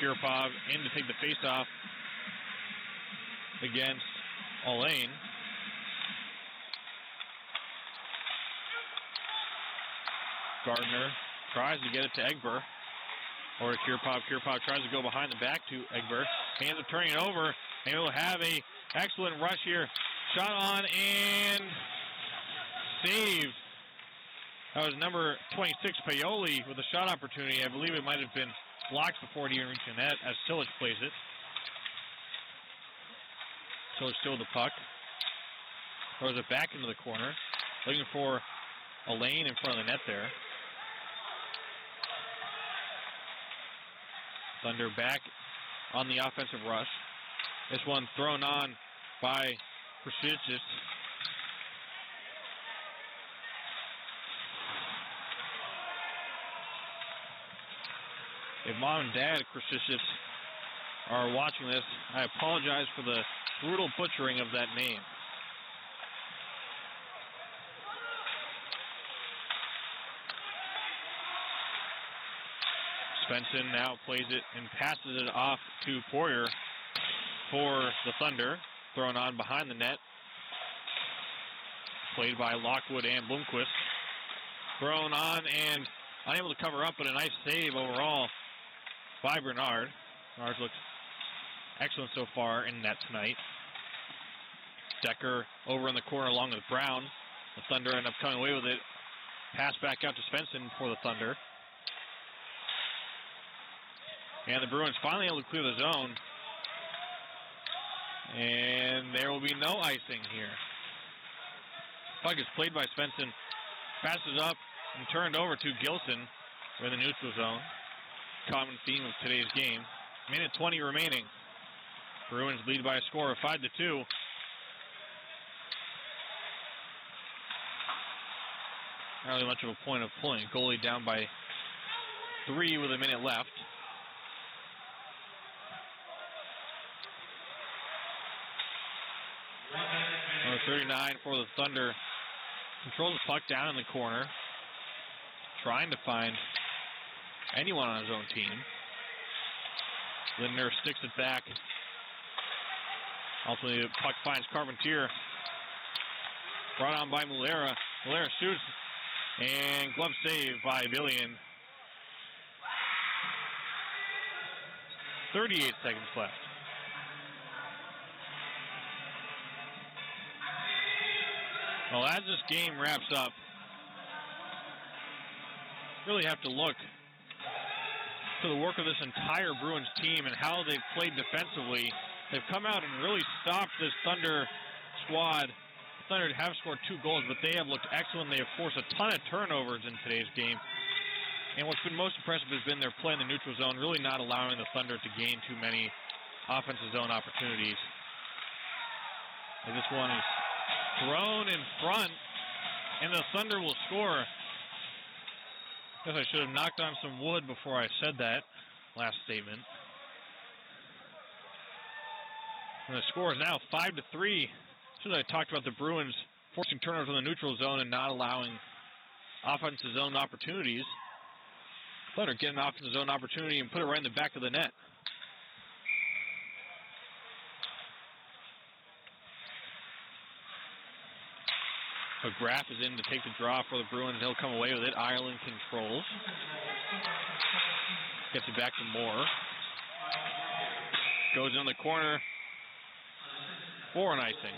Kiripov in to take the faceoff against Olaine. Gardner tries to get it to Egbert. Or to Kiripov. Kiripov tries to go behind the back to Egbert. He ends up turning it over. And we'll have a excellent rush here. Shot on and saved. That was number 26, Paoli, with a shot opportunity. I believe it might have been blocked before it even reached the net as Silic plays it. Silic still with the puck. Throws it back into the corner. Looking for a lane in front of the net there. Thunder back on the offensive rush. This one thrown on by Krasicich. If mom and dad Krasicich are watching this, I apologize for the brutal butchering of that name. Svensson now plays it and passes it off to Poirier for the Thunder. Thrown on behind the net. Played by Lockwood and Blomqvist. Thrown on and unable to cover up, but a nice save overall by Bernard. Bernard looks excellent so far in net tonight. Decker over in the corner along with Brown. The Thunder end up coming away with it. Pass back out to Svensson for the Thunder. And the Bruins finally able to clear the zone. And there will be no icing here. Puck is played by Svensson. Passes up and turned over to Gilson in the neutral zone. Common theme of today's game. Minute 20 remaining. Bruins lead by a score of 5-2. Not really much of a point of pulling. Goalie down by 3 with a minute left. Number 39 for the Thunder controls the puck down in the corner, trying to find anyone on his own team. Lindner sticks it back. Ultimately, the puck finds Carpentier. Brought on by Mulera. Mulera shoots, and glove save by Billion. 38 seconds left. Well, as this game wraps up, really have to look to the work of this entire Bruins team and how they've played defensively. They've come out and really stopped this Thunder squad. The Thunder have scored 2 goals, but they have looked excellent. They have forced a ton of turnovers in today's game. And what's been most impressive has been their play in the neutral zone, really not allowing the Thunder to gain too many offensive zone opportunities. And this one is thrown in front, and the Thunder will score. I guess I should have knocked on some wood before I said that last statement. And the score is now 5-3. As I talked about the Bruins forcing turnovers in the neutral zone and not allowing offensive zone opportunities. Thunder get an offensive zone opportunity and put it right in the back of the net. McGrath is in to take the draw for the Bruins. He'll come away with it. Ireland controls. Gets it back to Moore. Goes in the corner for an icing.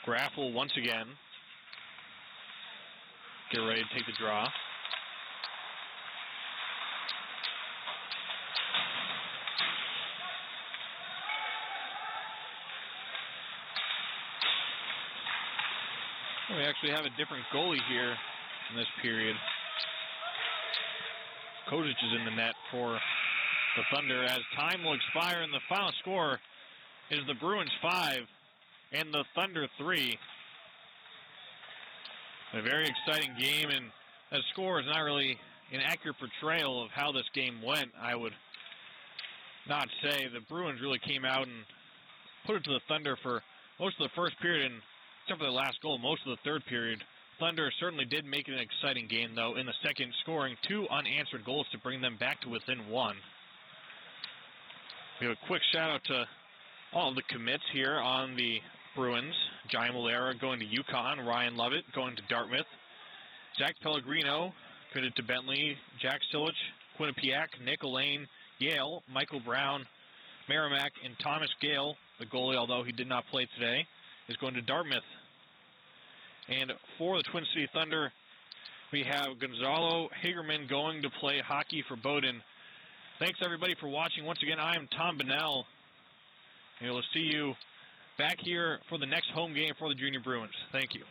Graff will once again get ready to take the draw. We actually have a different goalie here in this period. Kozic is in the net for the Thunder as time will expire, and the final score is the Bruins 5 and the Thunder 3. A very exciting game, and that score is not really an accurate portrayal of how this game went. I would not say. The Bruins really came out and put it to the Thunder for most of the first period, and except for the last goal, most of the third period. Thunder certainly did make it an exciting game, though, in the second, scoring 2 unanswered goals to bring them back to within 1. We have a quick shout-out to all of the commits here on the Bruins. Giant Malera going to UConn. Ryan Lovett going to Dartmouth. Zach Pellegrino committed to Bentley. Jack Silich, Quinnipiac. Nick Elaine, Yale. Michael Brown, Merrimack, and Thomas Gale, the goalie, although he did not play today, is going to Dartmouth. And for the Twin City Thunder, we have Gonzalo Hagerman going to play hockey for Bowdoin. Thanks, everybody, for watching. Once again, I am Tom Bunnell, and we'll see you back here for the next home game for the Junior Bruins. Thank you.